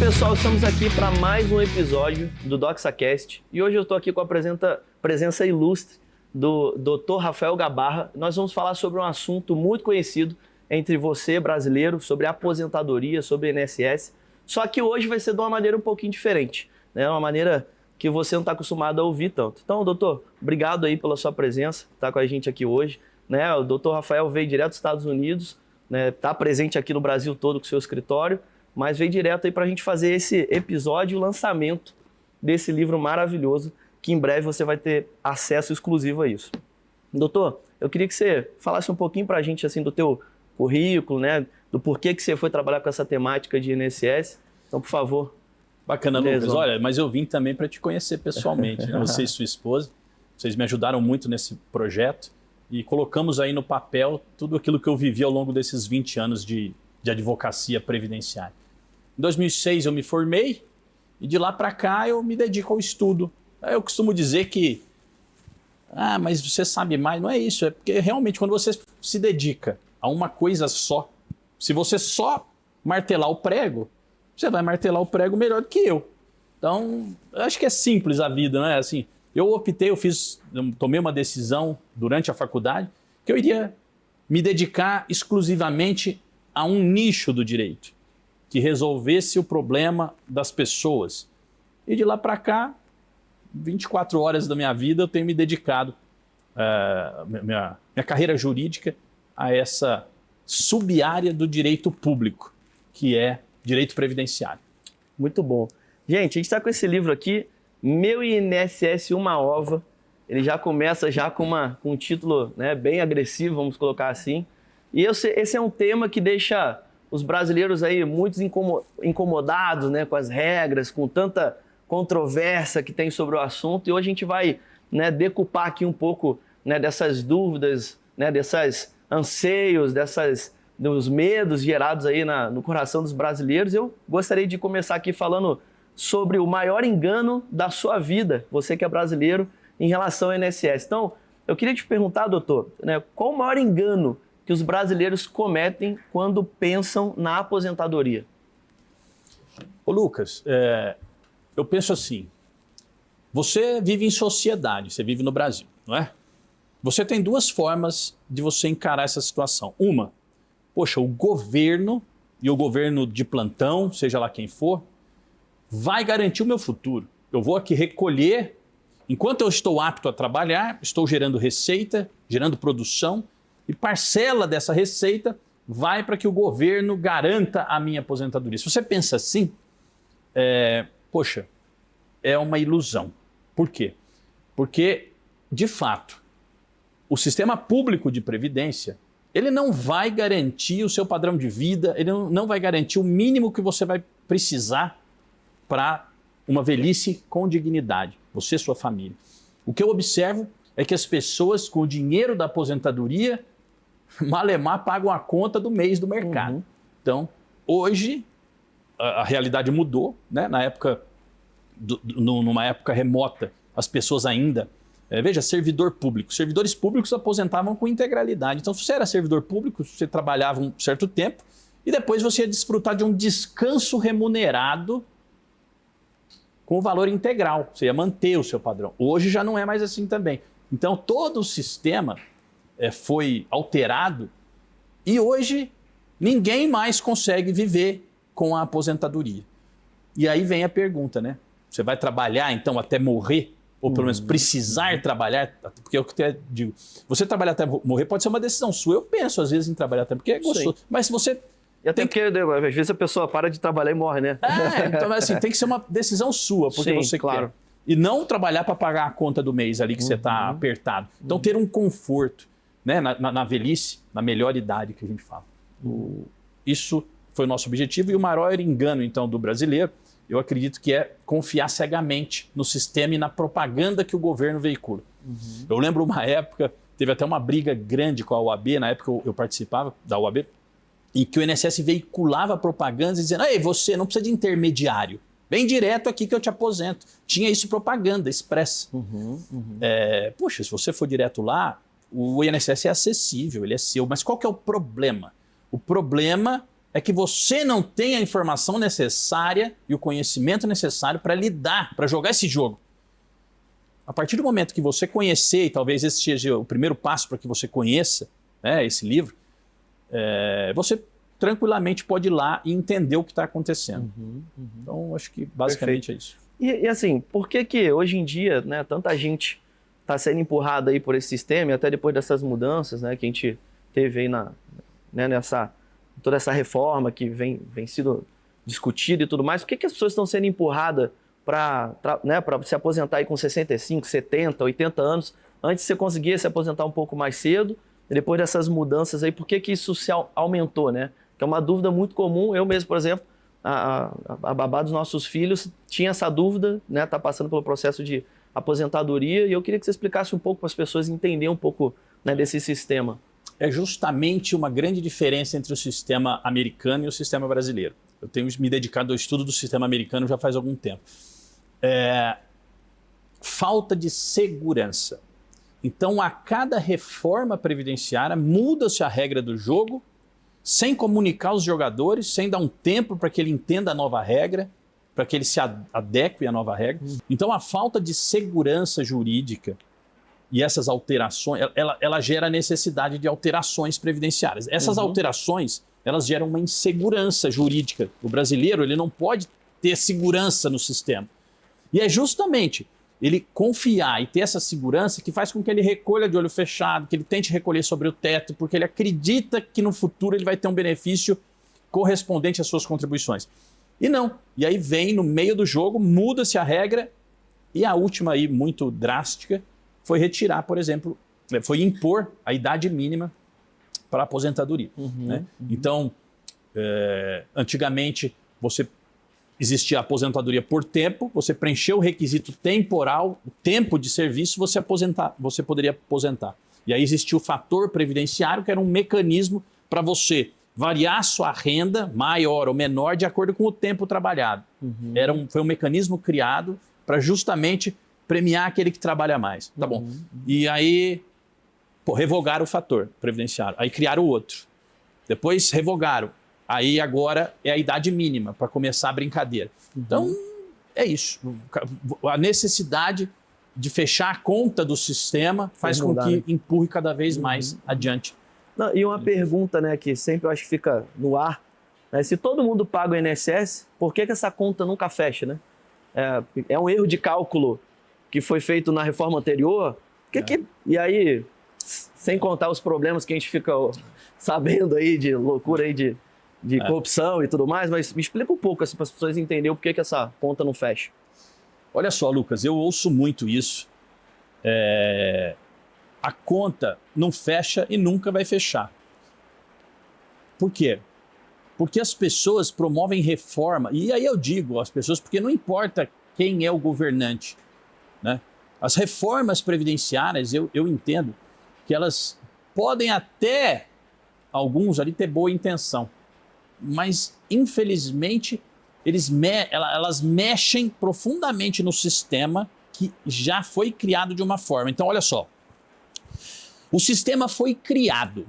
pessoal, estamos aqui para mais um episódio do DoxaCast e hoje eu estou aqui com a presença ilustre do Dr. Rafael Gabarra. Nós vamos falar sobre um assunto muito conhecido entre você, brasileiro, sobre aposentadoria, sobre INSS, só que hoje vai ser de uma maneira um pouquinho diferente, né? Uma maneira que você não está acostumado a ouvir tanto. Então, doutor, obrigado aí pela sua presença, estar com a gente aqui hoje, né? O doutor Rafael veio direto dos Estados Unidos, né? Está presente aqui no Brasil todo com o seu escritório, mas veio direto aí para a gente fazer esse episódio e o lançamento desse livro maravilhoso, que em breve você vai ter acesso exclusivo a isso. Doutor, eu queria que você falasse um pouquinho para a gente assim, do teu currículo, né? Do porquê que você foi trabalhar com essa temática de INSS. Então, por favor. Bacana, Lucas. Olha, mas eu vim também para te conhecer pessoalmente, né? Você e sua esposa. Vocês me ajudaram muito nesse projeto e colocamos aí no papel tudo aquilo que eu vivi ao longo desses 20 anos de advocacia previdenciária. Em 2006 eu me formei e de lá para cá eu me dedico ao estudo. Eu costumo dizer que, mas você sabe mais, não é isso, é porque realmente quando você se dedica a uma coisa só, se você só martelar o prego, você vai martelar o prego melhor do que eu. Então, eu acho que é simples a vida, não é? Assim, eu tomei uma decisão durante a faculdade que eu iria me dedicar exclusivamente a um nicho do direito, que resolvesse o problema das pessoas. E de lá para cá, 24 horas da minha vida eu tenho me dedicado, minha carreira jurídica, a essa sub-área do direito público, que é direito previdenciário. Muito bom. Gente, a gente está com esse livro aqui, Meu INSS Uma Ova. Ele já começa com um título, né, bem agressivo, vamos colocar assim. E esse é um tema que deixa os brasileiros aí muito incomodados, né, com as regras, com tanta controvérsia que tem sobre o assunto. E hoje a gente vai, né, decupar aqui um pouco, né, dessas dúvidas, né, desses anseios, dos medos gerados aí no coração dos brasileiros. Eu gostaria de começar aqui falando sobre o maior engano da sua vida, você que é brasileiro, em relação ao INSS. Então, eu queria te perguntar, doutor, né, qual o maior engano que os brasileiros cometem quando pensam na aposentadoria? Ô Lucas, eu penso assim, você vive em sociedade, você vive no Brasil, não é? Você tem duas formas de você encarar essa situação. Uma, poxa, o governo, e o governo de plantão, seja lá quem for, vai garantir o meu futuro. Eu vou aqui recolher, enquanto eu estou apto a trabalhar, estou gerando receita, gerando produção, e parcela dessa receita vai para que o governo garanta a minha aposentadoria. Se você pensa assim, poxa, é uma ilusão. Por quê? Porque, de fato, o sistema público de previdência, ele não vai garantir o seu padrão de vida, ele não vai garantir o mínimo que você vai precisar para uma velhice com dignidade, você e sua família. O que eu observo é que as pessoas com o dinheiro da aposentadoria, malemar, pagam a conta do mês do mercado. Então, hoje, a realidade mudou, né? Na época, numa época remota, as pessoas ainda... veja, servidor público. Servidores públicos aposentavam com integralidade. Então, se você era servidor público, você trabalhava um certo tempo e depois você ia desfrutar de um descanso remunerado com o valor integral. Você ia manter o seu padrão. Hoje já não é mais assim também. Então, todo o sistema foi alterado e hoje ninguém mais consegue viver com a aposentadoria. E aí vem a pergunta, né? Você vai trabalhar, então, até morrer? Ou pelo menos precisar trabalhar, porque eu até digo, você trabalhar até morrer pode ser uma decisão sua. Eu penso às vezes em trabalhar até porque é gostoso. Sim. Mas se você... E até porque às vezes a pessoa para de trabalhar e morre, né? Então assim, tem que ser uma decisão sua, porque sim, você claro. quer. E não trabalhar para pagar a conta do mês ali que você está apertado. Então ter um conforto, né, na velhice, na melhor idade que a gente fala. Isso foi o nosso objetivo e o maior engano então do brasileiro, eu acredito que é confiar cegamente no sistema e na propaganda que o governo veicula. Eu lembro uma época, teve até uma briga grande com a OAB, na época eu participava da OAB, em que o INSS veiculava propagandas dizendo: "Ei, você não precisa de intermediário, vem direto aqui que eu te aposento". Tinha isso propaganda expressa. Puxa, se você for direto lá, o INSS é acessível, ele é seu. Mas qual que é o problema? O problema é que você não tem a informação necessária e o conhecimento necessário para lidar, para jogar esse jogo. A partir do momento que você conhecer, e talvez esse seja o primeiro passo para que você conheça, né, esse livro, você tranquilamente pode ir lá e entender o que está acontecendo. Então, acho que basicamente é isso. E assim, por que hoje em dia, né, tanta gente está sendo empurrada aí por esse sistema, e até depois dessas mudanças, né, que a gente teve aí toda essa reforma que vem sido discutida e tudo mais, por que as pessoas estão sendo empurradas para se aposentar aí com 65, 70, 80 anos, antes você conseguia se aposentar um pouco mais cedo, e depois dessas mudanças aí, por que isso se aumentou, né? Que é uma dúvida muito comum. Eu mesmo, por exemplo, a babá dos nossos filhos tinha essa dúvida, né? Tá passando pelo processo de aposentadoria, e eu queria que você explicasse um pouco para as pessoas entenderem um pouco, né, desse sistema. É justamente uma grande diferença entre o sistema americano e o sistema brasileiro. Eu tenho me dedicado ao estudo do sistema americano já faz algum tempo. Falta de segurança. Então, a cada reforma previdenciária, muda-se a regra do jogo, sem comunicar os jogadores, sem dar um tempo para que ele entenda a nova regra, para que ele se adeque à nova regra. Então, a falta de segurança jurídica e essas alterações, ela gera a necessidade de alterações previdenciárias. Essas alterações, elas geram uma insegurança jurídica. O brasileiro, ele não pode ter segurança no sistema. E é justamente ele confiar e ter essa segurança que faz com que ele recolha de olho fechado, que ele tente recolher sobre o teto, porque ele acredita que no futuro ele vai ter um benefício correspondente às suas contribuições. E não. E aí vem no meio do jogo, muda-se a regra, e a última aí, muito drástica, foi retirar, por exemplo, foi impor a idade mínima para a aposentadoria. Né? Então, antigamente, existia a aposentadoria por tempo, você preencheu o requisito temporal, o tempo de serviço, você poderia aposentar. E aí existia o fator previdenciário, que era um mecanismo para você variar sua renda, maior ou menor, de acordo com o tempo trabalhado. Foi um mecanismo criado para justamente premiar aquele que trabalha mais. Tá bom. E aí, revogaram o fator previdenciário. Aí criaram o outro. Depois revogaram. Aí agora é a idade mínima para começar a brincadeira. Então, é isso. A necessidade de fechar a conta do sistema faz com que empurre cada vez mais adiante. Não, e uma pergunta, né, que sempre eu acho que fica no ar, né, se todo mundo paga o INSS, por que essa conta nunca fecha, né? É um erro de cálculo que foi feito na reforma anterior, e aí, sem contar os problemas que a gente fica sabendo aí de loucura aí de corrupção e tudo mais, mas me explica um pouco assim, para as pessoas entenderem por que essa conta não fecha. Olha só, Lucas, eu ouço muito isso. A conta não fecha e nunca vai fechar. Por quê? Porque as pessoas promovem reforma, e aí eu digo as pessoas, porque não importa quem é o governante, né? As reformas previdenciárias, eu entendo que elas podem até, alguns ali, ter boa intenção, mas infelizmente elas mexem profundamente no sistema que já foi criado de uma forma. Então, olha só, o sistema foi criado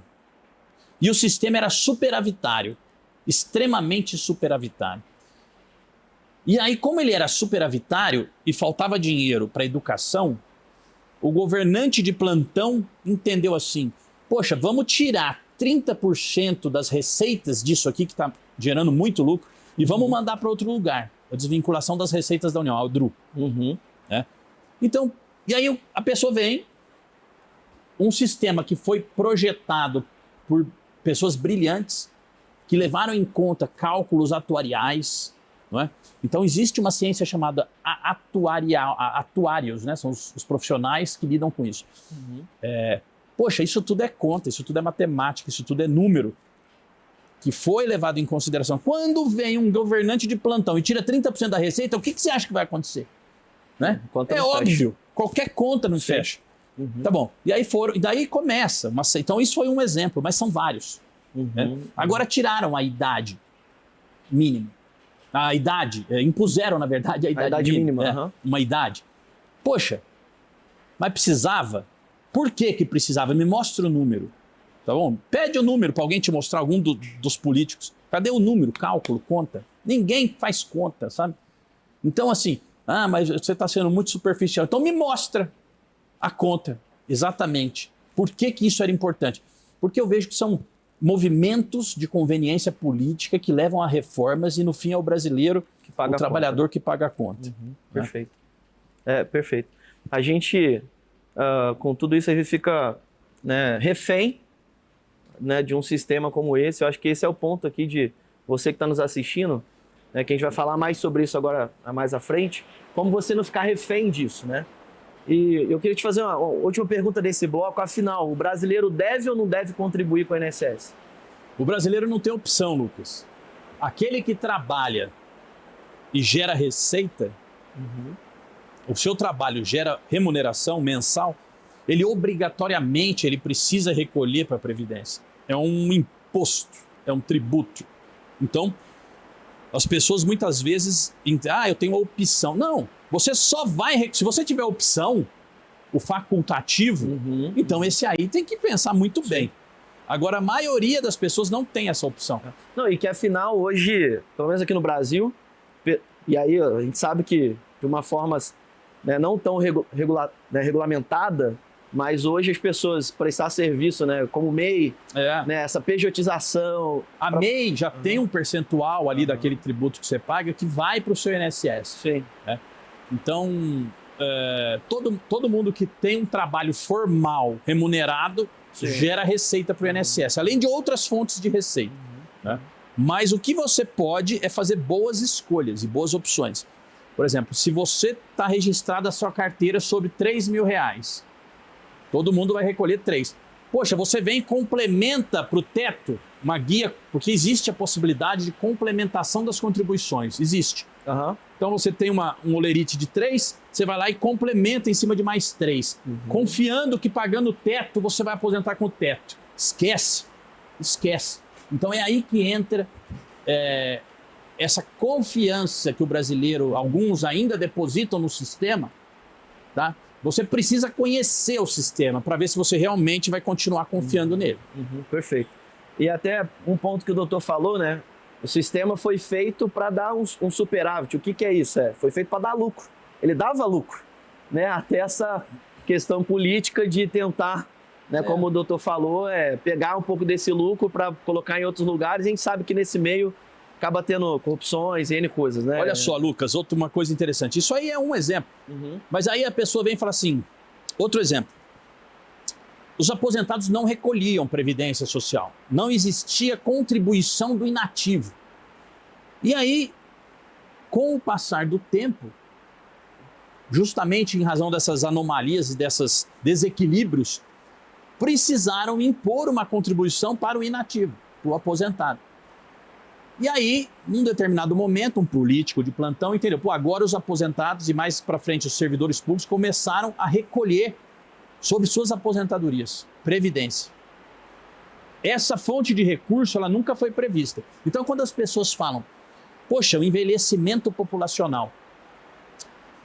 e o sistema era superavitário, extremamente superavitário. E aí, como ele era superavitário e faltava dinheiro para a educação, o governante de plantão entendeu assim, poxa, vamos tirar 30% das receitas disso aqui que está gerando muito lucro e vamos mandar para outro lugar. A desvinculação das receitas da União, o DRU. Né? Então, e aí a pessoa vem, um sistema que foi projetado por pessoas brilhantes, que levaram em conta cálculos atuariais, não é? Então existe uma ciência chamada atuários, né? São os profissionais que lidam com isso. Poxa, isso tudo é conta, isso tudo é matemática, isso tudo é número, que foi levado em consideração. Quando vem um governante de plantão e tira 30% da receita, o que você acha que vai acontecer? Né? É óbvio, qualquer conta não fecha. Tá bom, e daí começa. Então isso foi um exemplo, mas são vários. Né? Agora tiraram a idade mínima. A idade, impuseram, na verdade, a idade mínima. Uma idade. Poxa, mas precisava? Por que precisava? Me mostra o número. Tá bom? Pede o número para alguém te mostrar, algum dos políticos. Cadê o número, cálculo, conta? Ninguém faz conta, sabe? Então, assim, mas você está sendo muito superficial. Então me mostra a conta, exatamente. Por que que isso era importante? Porque eu vejo que são movimentos de conveniência política que levam a reformas e no fim é o brasileiro, que paga o trabalhador que paga a conta. Perfeito. Perfeito. A gente, com tudo isso, a gente fica, né, refém, né, de um sistema como esse. Eu acho que esse é o ponto aqui de você que está nos assistindo, né, que a gente vai falar mais sobre isso agora mais à frente, como você não ficar refém disso, né? E eu queria te fazer uma última pergunta desse bloco. Afinal, o brasileiro deve ou não deve contribuir com o INSS? O brasileiro não tem opção, Lucas. Aquele que trabalha e gera receita, o seu trabalho gera remuneração mensal, ele obrigatoriamente ele precisa recolher para a Previdência. É um imposto, é um tributo. Então, as pessoas muitas vezes eu tenho a opção. Não, você só vai... Se você tiver a opção, o facultativo, então esse aí tem que pensar muito bem. Agora, a maioria das pessoas não tem essa opção. Não, e que afinal hoje, pelo menos aqui no Brasil, e aí a gente sabe que de uma forma, né, não tão regulamentada, mas hoje as pessoas prestar serviço, né, como MEI, né, essa pejotização... A MEI já tem um percentual ali daquele tributo que você paga que vai para o seu INSS. Sim. Né? Então, todo mundo que tem um trabalho formal, remunerado, gera receita para o INSS, além de outras fontes de receita. Né? Mas o que você pode é fazer boas escolhas e boas opções. Por exemplo, se você está registrado a sua carteira sobre R$3.000, todo mundo vai recolher 3. Poxa, você vem e complementa para o teto uma guia, porque existe a possibilidade de complementação das contribuições. Existe. Então você tem um olerite de 3, você vai lá e complementa em cima de mais 3. Confiando que pagando o teto, você vai aposentar com o teto. Esquece. Esquece. Então é aí que entra essa confiança que o brasileiro, alguns ainda depositam no sistema, tá? Você precisa conhecer o sistema para ver se você realmente vai continuar confiando nele. Perfeito. E até um ponto que o doutor falou, né? O sistema foi feito para dar um superávit. O que é isso? Foi feito para dar lucro. Ele dava lucro, né? Até essa questão política de tentar, né, como o doutor falou, pegar um pouco desse lucro para colocar em outros lugares. A gente sabe que nesse meio acaba tendo corrupções e N coisas, né? Olha só, Lucas, uma coisa interessante. Isso aí é um exemplo. Mas aí a pessoa vem e fala assim, outro exemplo. Os aposentados não recolhiam previdência social. Não existia contribuição do inativo. E aí, com o passar do tempo, justamente em razão dessas anomalias e desses desequilíbrios, precisaram impor uma contribuição para o inativo, para o aposentado. E aí, num determinado momento, um político de plantão entendeu, agora os aposentados e mais para frente os servidores públicos começaram a recolher sobre suas aposentadorias, previdência. Essa fonte de recurso, ela nunca foi prevista. Então, quando as pessoas falam, poxa, o envelhecimento populacional,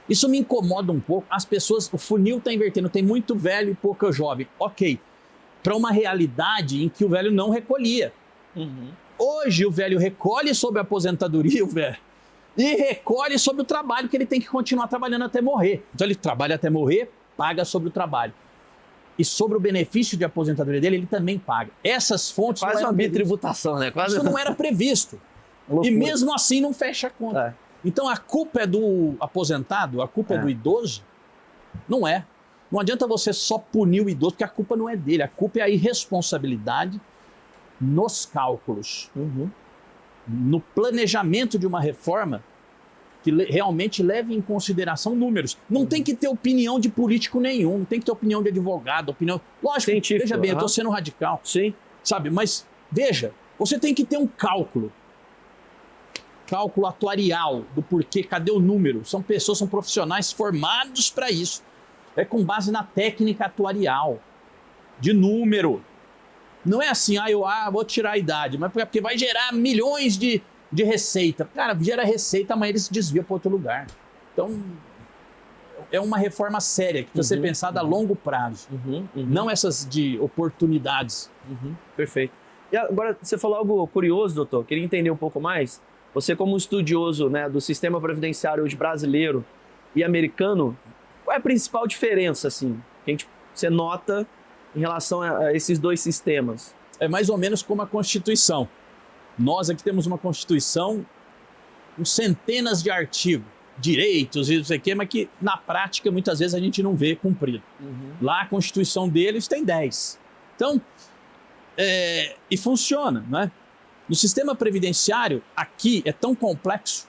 isso me incomoda um pouco. As pessoas, o funil está invertendo, tem muito velho e pouca jovem. Ok, para uma realidade em que o velho não recolhia. Hoje o velho recolhe sobre a aposentadoria, e recolhe sobre o trabalho que ele tem que continuar trabalhando até morrer. Então ele trabalha até morrer, paga sobre o trabalho. E sobre o benefício de aposentadoria dele, ele também paga. Essas fontes... Quase uma bitributação, né? Isso não era previsto. E mesmo assim não fecha a conta. Então a culpa é do aposentado, a culpa é do idoso? Não é. Não adianta você só punir o idoso, porque a culpa não é dele. A culpa é a irresponsabilidade nos cálculos. No planejamento de uma reforma que realmente leve em consideração números. Não tem que ter opinião de político nenhum, não tem que ter opinião de advogado, opinião... Lógico, científico, veja bem, eu estou sendo radical. Sim. Sabe, mas veja, você tem que ter um cálculo atuarial do porquê, cadê o número? São pessoas, são profissionais formados para isso. É com base na técnica atuarial, de número. Não é assim, vou tirar a idade, mas porque vai gerar milhões de receita. Cara, gera receita, mas ele se desvia para outro lugar. Então, é uma reforma séria, que precisa ser pensada a longo prazo. Não essas de oportunidades. Perfeito. E agora, você falou algo curioso, doutor, queria entender um pouco mais. Você, como estudioso, né, do sistema previdenciário hoje brasileiro e americano, qual é a principal diferença, assim, que você nota em relação a esses dois sistemas? É mais ou menos como a Constituição. Nós aqui temos uma Constituição com centenas de artigos, direitos e não sei o quê, mas que na prática muitas vezes a gente não vê cumprido. Lá a Constituição deles tem 10. Então, e funciona, né? No sistema previdenciário, aqui é tão complexo,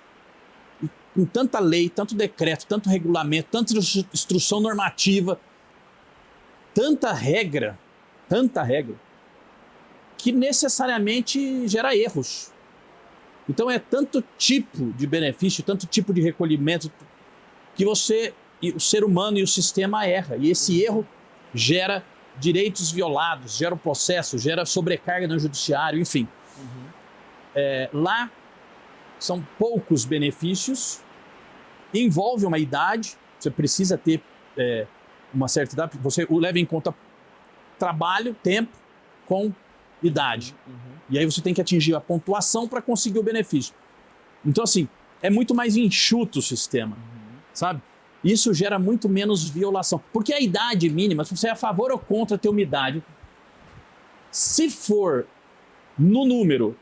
com tanta lei, tanto decreto, tanto regulamento, tanta instrução normativa, tanta regra, que necessariamente gera erros. Então é tanto tipo de benefício, tanto tipo de recolhimento, que o ser humano e o sistema erra. E esse erro gera direitos violados, gera um processo, gera sobrecarga no judiciário, enfim. Lá são poucos benefícios, envolve uma idade, você precisa ter uma certa idade, você leva em conta trabalho, tempo com idade. E aí você tem que atingir a pontuação para conseguir o benefício. Então, assim, é muito mais enxuto o sistema, sabe? Isso gera muito menos violação. Porque a idade mínima, se você é a favor ou contra ter uma idade, se for no número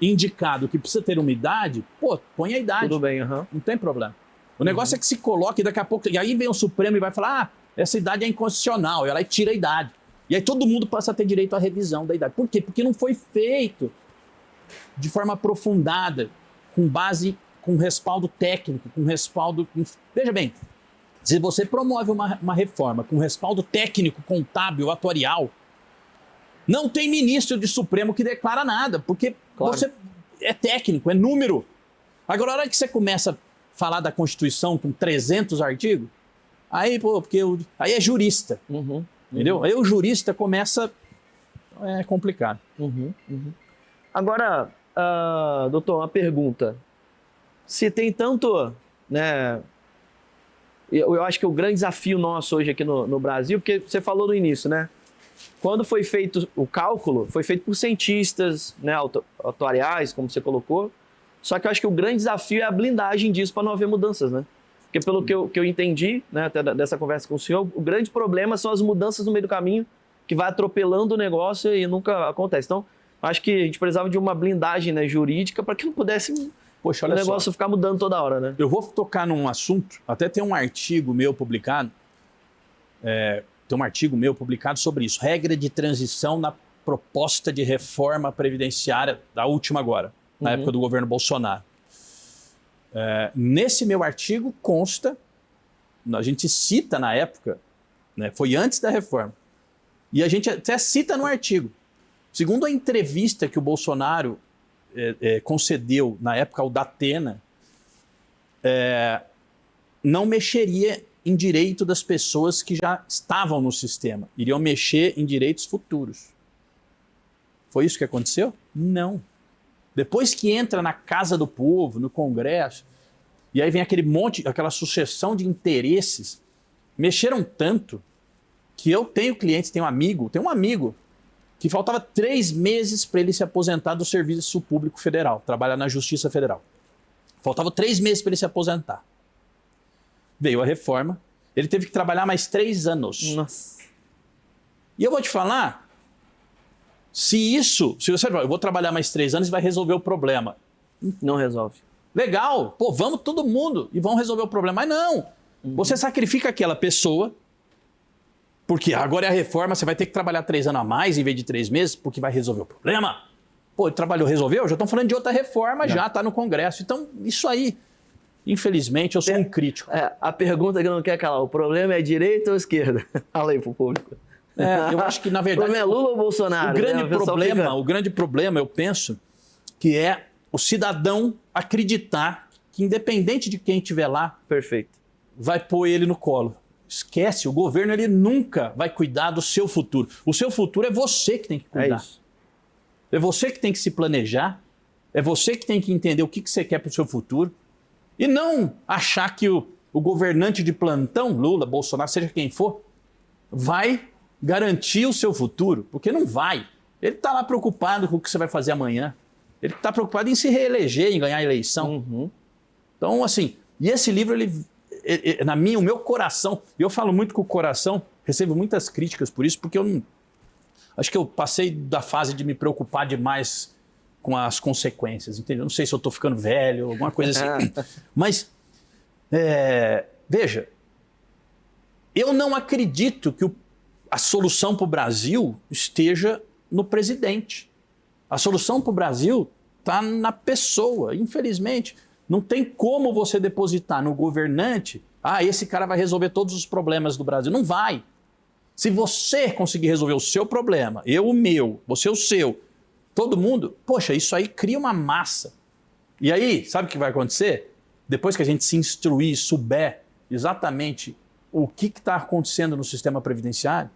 indicado que precisa ter uma idade, pô, põe a idade. Tudo bem, não tem problema. O negócio é que se coloque daqui a pouco, e aí vem o Supremo e vai falar, essa idade é inconstitucional, e ela tira a idade. E aí todo mundo passa a ter direito à revisão da idade. Por quê? Porque não foi feito de forma aprofundada, com base, com respaldo técnico, com respaldo... Veja bem, se você promove uma reforma com respaldo técnico, contábil, atuarial, não tem ministro de Supremo que declara nada, porque você é técnico, é número. Agora, a hora que você começa a falar da Constituição com 300 artigos, aí, pô, aí é jurista. Entendeu? Aí o jurista começa... É complicado. Agora, doutor, uma pergunta. Se tem tanto, né... Eu acho que o grande desafio nosso hoje aqui no Brasil, porque você falou no início, né? Quando foi feito o cálculo, foi feito por cientistas, né, atuariais, como você colocou. Só que eu acho que o grande desafio é a blindagem disso para não haver mudanças, né? Porque pelo que eu entendi, né, até dessa conversa com o senhor, o grande problema são as mudanças no meio do caminho, que vai atropelando o negócio e nunca acontece. Então, acho que a gente precisava de uma blindagem, né, jurídica para que não pudesse o negócio ficar mudando toda hora, né? Eu vou tocar num assunto, até tem um artigo meu publicado, sobre isso, regra de transição na proposta de reforma previdenciária da última agora, na época do governo Bolsonaro. Nesse meu artigo consta, a gente cita na época, né, foi antes da reforma, e a gente até cita no artigo, segundo a entrevista que o Bolsonaro concedeu na época ao Datena, não mexeria em direito das pessoas que já estavam no sistema, iriam mexer em direitos futuros. Foi isso que aconteceu? Não. Depois que entra na Casa do Povo, no Congresso, e aí vem aquela sucessão de interesses, mexeram tanto que eu tenho clientes, tenho um amigo que faltava 3 meses para ele se aposentar do Serviço Público Federal, trabalha na Justiça Federal. Faltava 3 meses para ele se aposentar. Veio a reforma, ele teve que trabalhar mais 3 anos. Nossa. E eu vou te falar, se você falar, eu vou trabalhar mais 3 anos e vai resolver o problema. Não resolve. Legal, pô, vamos todo mundo e vamos resolver o problema. Mas não, você sacrifica aquela pessoa, porque agora é a reforma, você vai ter que trabalhar 3 anos a mais em vez de 3 meses, porque vai resolver o problema. Pô, ele trabalhou, resolveu? Já estão falando de outra reforma, já está no Congresso. Então, isso aí, infelizmente, eu sou um crítico. A pergunta que eu não quero calar, o problema é direita ou esquerda? Fala aí pro público. Eu acho que, na verdade... O problema é Lula ou Bolsonaro? O grande problema, eu penso, que é o cidadão acreditar que, independente de quem estiver lá, perfeito, vai pôr ele no colo. Esquece, o governo ele nunca vai cuidar do seu futuro. O seu futuro é você que tem que cuidar. É você que tem que se planejar, é você que tem que entender o que você quer para o seu futuro e não achar que o governante de plantão, Lula, Bolsonaro, seja quem for, vai garantir o seu futuro, porque não vai. Ele está lá preocupado com o que você vai fazer amanhã. Ele está preocupado em se reeleger, em ganhar a eleição. Uhum. Então, assim, e esse livro, o meu coração, eu falo muito com o coração, recebo muitas críticas por isso, porque acho que eu passei da fase de me preocupar demais com as consequências, entendeu? Não sei se eu estou ficando velho, alguma coisa assim. Mas, veja, eu não acredito que a solução para o Brasil esteja no presidente. A solução para o Brasil está na pessoa, infelizmente. Não tem como você depositar no governante, esse cara vai resolver todos os problemas do Brasil. Não vai. Se você conseguir resolver o seu problema, eu o meu, você o seu, todo mundo, poxa, isso aí cria uma massa. E aí, sabe o que vai acontecer? Depois que a gente se instruir, souber exatamente o que está acontecendo no sistema previdenciário,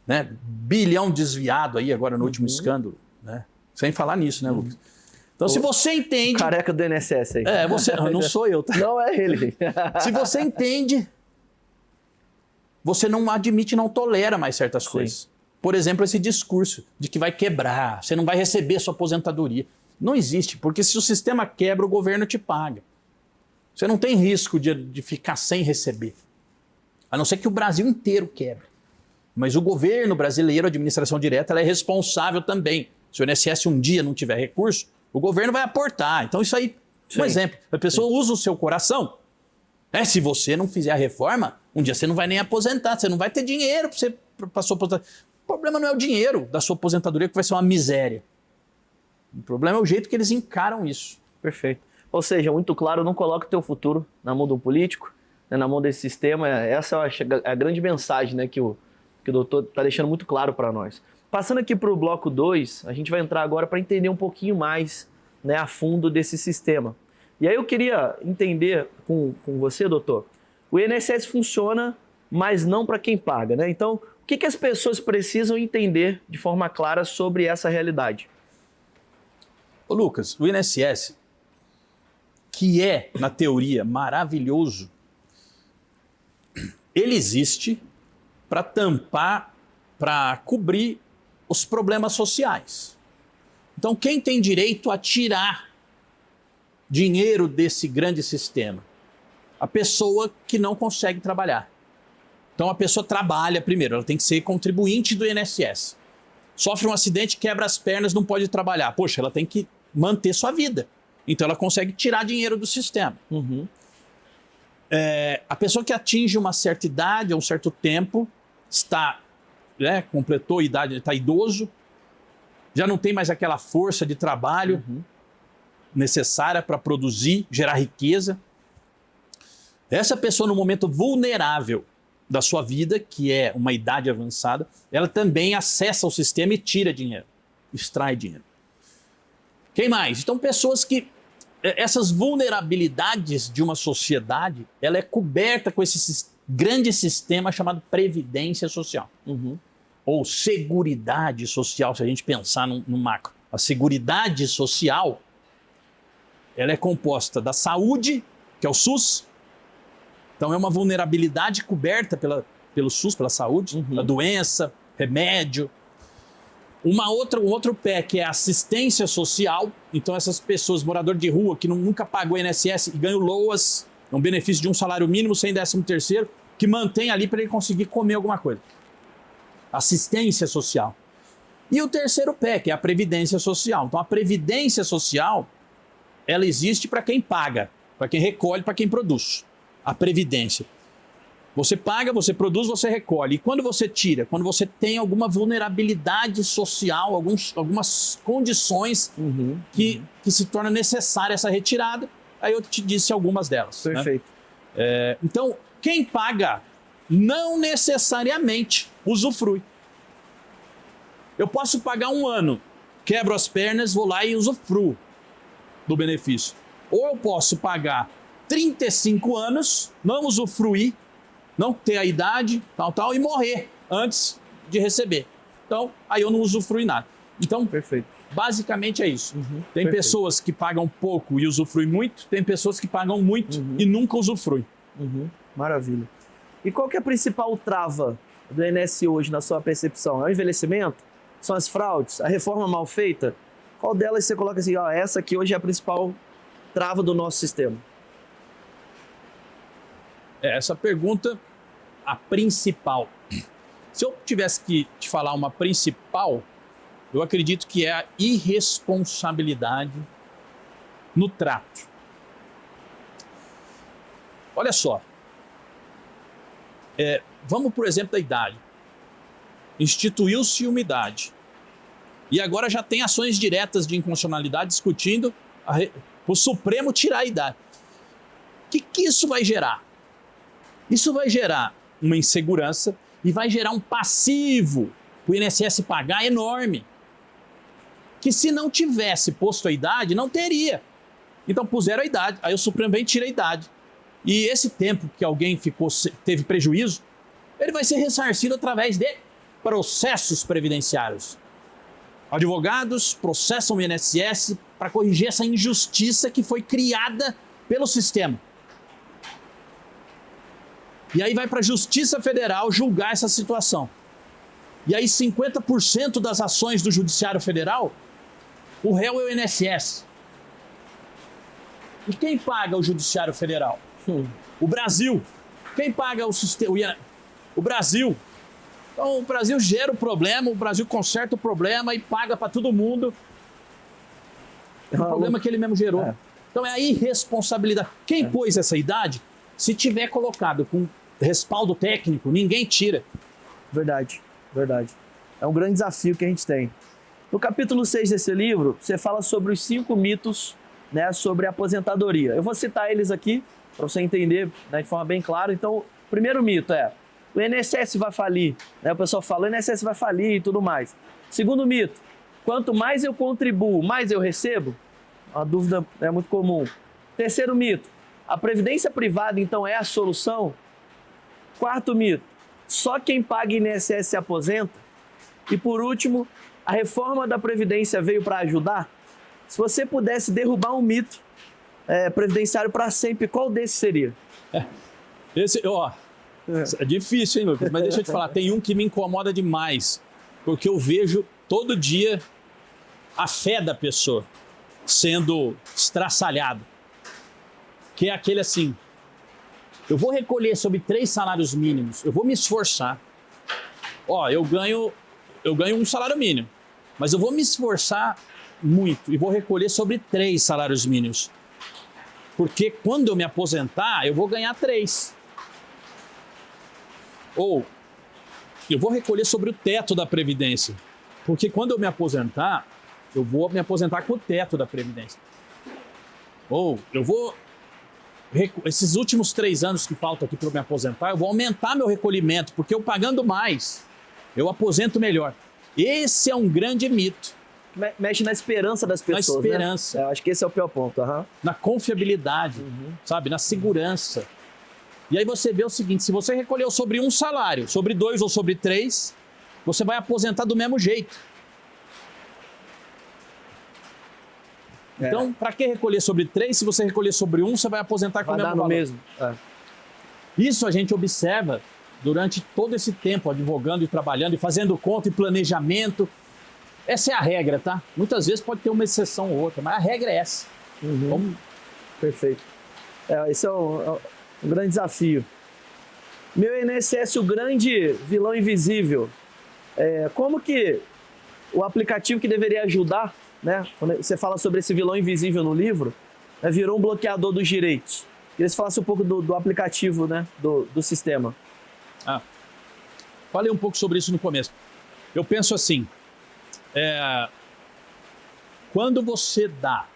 né? Bilhão desviado aí agora no último escândalo, né? Sem falar nisso, né, Lucas? Então, se você entende... Careca do INSS aí. Não sou eu, tá? Não é ele. Se você entende, você não admite, não tolera mais certas coisas. Por exemplo, esse discurso de que vai quebrar, você não vai receber sua aposentadoria. Não existe, porque se o sistema quebra, o governo te paga. Você não tem risco de ficar sem receber. A não ser que o Brasil inteiro quebre. Mas o governo brasileiro, a administração direta, ela é responsável também. Se o INSS um dia não tiver recurso, o governo vai aportar. Então isso aí, um exemplo. A pessoa usa o seu coração. Se você não fizer a reforma, um dia você não vai nem aposentar, você não vai ter dinheiro para sua aposentadoria. O problema não é o dinheiro da sua aposentadoria, que vai ser uma miséria. O problema é o jeito que eles encaram isso. Perfeito. Ou seja, muito claro, não coloque o teu futuro na mão de um político, né, na mão desse sistema. Essa eu acho a grande mensagem, né, que o doutor está deixando muito claro para nós. Passando aqui para o bloco 2, a gente vai entrar agora para entender um pouquinho mais, né, a fundo desse sistema. E aí eu queria entender com você, doutor, o INSS funciona, mas não para quem paga, né? Então, o que as pessoas precisam entender de forma clara sobre essa realidade? Ô Lucas, o INSS, que é, na teoria, maravilhoso, ele existe para tampar, para cobrir os problemas sociais. Então, quem tem direito a tirar dinheiro desse grande sistema? A pessoa que não consegue trabalhar. Então, a pessoa trabalha primeiro, ela tem que ser contribuinte do INSS. Sofre um acidente, quebra as pernas, não pode trabalhar. Poxa, ela tem que manter sua vida. Então, ela consegue tirar dinheiro do sistema. Uhum. A pessoa que atinge uma certa idade, um certo tempo, completou a idade, está idoso, já não tem mais aquela força de trabalho necessária para produzir, gerar riqueza. Essa pessoa, no momento vulnerável da sua vida, que é uma idade avançada, ela também acessa o sistema e tira dinheiro, extrai dinheiro. Quem mais? Então, pessoas que... Essas vulnerabilidades de uma sociedade, ela é coberta com esse grande sistema chamado Previdência Social. Ou Seguridade Social, se a gente pensar no macro. A Seguridade Social, ela é composta da saúde, que é o SUS. Então é uma vulnerabilidade coberta pelo SUS, pela saúde, a doença, remédio. Um outro pé que é a assistência social. Então essas pessoas, morador de rua, que nunca pagou INSS e ganham LOAS, um benefício de um salário mínimo sem 13º, que mantém ali para ele conseguir comer alguma coisa. Assistência social. E o terceiro pé, que é a Previdência Social. Então a Previdência Social, ela existe para quem paga, para quem recolhe, para quem produz. A Previdência. Você paga, você produz, você recolhe. E quando você tira, quando você tem alguma vulnerabilidade social, algumas condições que se torna necessária essa retirada, aí eu te disse algumas delas. Perfeito. Né? Então, quem paga não necessariamente usufrui. Eu posso pagar 1 ano, quebro as pernas, vou lá e usufruo do benefício. Ou eu posso pagar 35 anos, não usufruir, não ter a idade, e morrer antes de receber. Então, aí eu não usufrui nada. Então, perfeito. Basicamente é isso. Tem pessoas que pagam pouco e usufruem muito, tem pessoas que pagam muito e nunca usufruem. Maravilha. E qual que é a principal trava do INSS hoje, na sua percepção? É o envelhecimento? São as fraudes? A reforma mal feita? Qual delas você coloca assim, ó, essa aqui hoje é a principal trava do nosso sistema? Essa pergunta, a principal. Se eu tivesse que te falar uma principal, eu acredito que é a irresponsabilidade no trato. Olha só. Vamos, por exemplo, da idade. Instituiu-se uma idade. E agora já tem ações diretas de inconstitucionalidade discutindo o Supremo tirar a idade. O que isso vai gerar? Isso vai gerar uma insegurança e vai gerar um passivo para o INSS pagar enorme. Que se não tivesse posto a idade, não teria. Então puseram a idade, aí o Supremo vem e tira a idade. E esse tempo que alguém teve prejuízo, ele vai ser ressarcido através de processos previdenciários. Advogados processam o INSS para corrigir essa injustiça que foi criada pelo sistema. E aí vai para a Justiça Federal julgar essa situação. E aí 50% das ações do Judiciário Federal, o réu é o INSS. E quem paga o Judiciário Federal? O Brasil. Quem paga o sistema? O Brasil. Então o Brasil gera o problema, o Brasil conserta o problema e paga para todo mundo o problema que ele mesmo gerou. Então é a irresponsabilidade. Quem pôs essa idade, se tiver colocado com respaldo técnico, ninguém tira. Verdade, verdade. É um grande desafio que a gente tem. No capítulo 6 desse livro, você fala sobre os 5 mitos, né, sobre a aposentadoria. Eu vou citar eles aqui, para você entender, né, de forma bem clara. Então, o primeiro mito é: o INSS vai falir. Né? O pessoal fala, o INSS vai falir e tudo mais. Segundo mito: quanto mais eu contribuo, mais eu recebo? Uma dúvida é muito comum. Terceiro mito: a previdência privada, então, é a solução? Quarto mito: só quem paga INSS se aposenta? E por último, a reforma da Previdência veio para ajudar? Se você pudesse derrubar um mito previdenciário para sempre, qual desses seria? É difícil, hein, Lucas? Mas deixa eu te falar, tem um que me incomoda demais, porque eu vejo todo dia a fé da pessoa sendo estraçalhada, que é aquele assim: eu vou recolher sobre 3 salários mínimos, eu vou me esforçar. Eu ganho um salário mínimo, mas eu vou me esforçar muito e vou recolher sobre 3 salários mínimos. Porque quando eu me aposentar, eu vou ganhar 3. Ou eu vou recolher sobre o teto da Previdência. Porque quando eu me aposentar, eu vou me aposentar com o teto da Previdência. Ou eu vou... Esses últimos 3 anos que faltam aqui para eu me aposentar, eu vou aumentar meu recolhimento, porque eu pagando mais, eu aposento melhor. Esse é um grande mito. Mexe na esperança das pessoas. Na esperança. Né? Eu acho que esse é o pior ponto. Na confiabilidade, sabe? Na segurança. E aí você vê o seguinte: se você recolheu sobre um salário, sobre 2 ou sobre 3, você vai aposentar do mesmo jeito. Então, para que recolher sobre 3? Se você recolher sobre 1, você vai aposentar com o mesmo valor. Mesmo. Isso a gente observa durante todo esse tempo, advogando e trabalhando e fazendo conta e planejamento. Essa é a regra, tá? Muitas vezes pode ter uma exceção ou outra, mas a regra é essa. Perfeito. Esse é um grande desafio. Meu INSS, o grande vilão invisível. Como que o aplicativo que deveria ajudar, né? Quando você fala sobre esse vilão invisível no livro, virou um bloqueador dos direitos. Queria que você falasse um pouco do aplicativo, né? do sistema. Falei um pouco sobre isso no começo. Eu penso assim, quando você dá,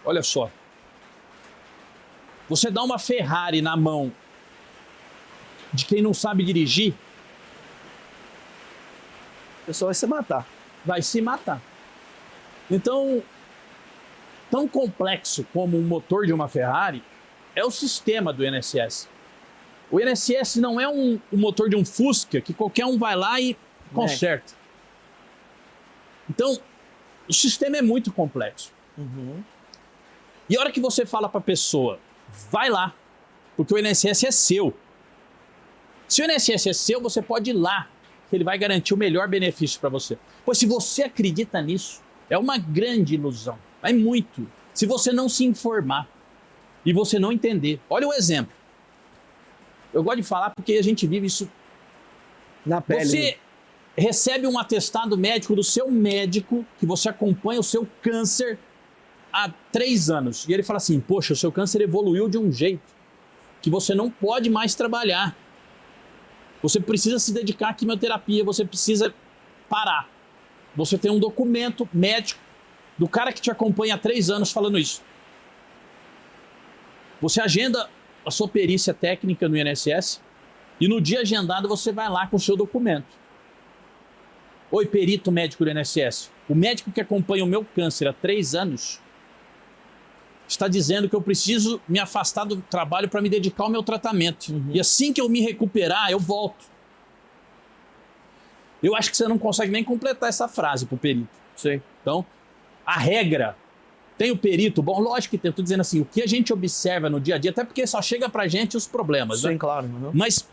olha só, você dá uma Ferrari na mão de quem não sabe dirigir, a pessoa vai se matar. Vai se matar. Então, tão complexo como o motor de uma Ferrari é o sistema do INSS. O INSS não é o motor de um Fusca que qualquer um vai lá e conserta. Então, o sistema é muito complexo. E a hora que você fala para a pessoa, vai lá, porque o INSS é seu. Se o INSS é seu, você pode ir lá que ele vai garantir o melhor benefício para você. Pois se você acredita nisso, é uma grande ilusão. É muito. Se você não se informar e você não entender. Olha o exemplo. Eu gosto de falar porque a gente vive isso Na pele. Você recebe um atestado médico do seu médico que você acompanha o seu câncer há 3 anos. E ele fala assim, poxa, o seu câncer evoluiu de um jeito que você não pode mais trabalhar. Você precisa se dedicar à quimioterapia, você precisa parar. Você tem um documento médico do cara que te acompanha há 3 anos falando isso. Você agenda a sua perícia técnica no INSS e no dia agendado você vai lá com o seu documento. Oi, perito médico do INSS. O médico que acompanha o meu câncer há 3 anos está dizendo que eu preciso me afastar do trabalho para me dedicar ao meu tratamento. E assim que eu me recuperar, eu volto. Eu acho que você não consegue nem completar essa frase para o perito. Sim. Então, a regra, tem o perito, bom, lógico que tem, estou dizendo assim, o que a gente observa no dia a dia, até porque só chega para a gente os problemas. Sim, né? claro. Uhum. Mas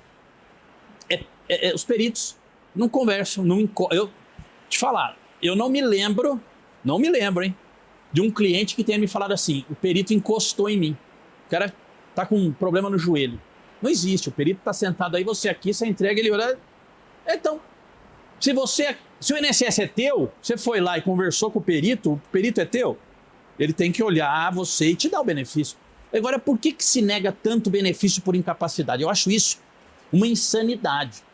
os peritos não conversam, eu te falar, eu não me lembro, hein, de um cliente que tenha me falado assim, o perito encostou em mim, o cara tá com um problema no joelho. Não existe, o perito tá sentado aí, você aqui, você entrega, ele olha. Então, se o INSS é teu, você foi lá e conversou com o perito é teu, ele tem que olhar você e te dar o benefício. Agora, por que se nega tanto benefício por incapacidade? Eu acho isso uma insanidade.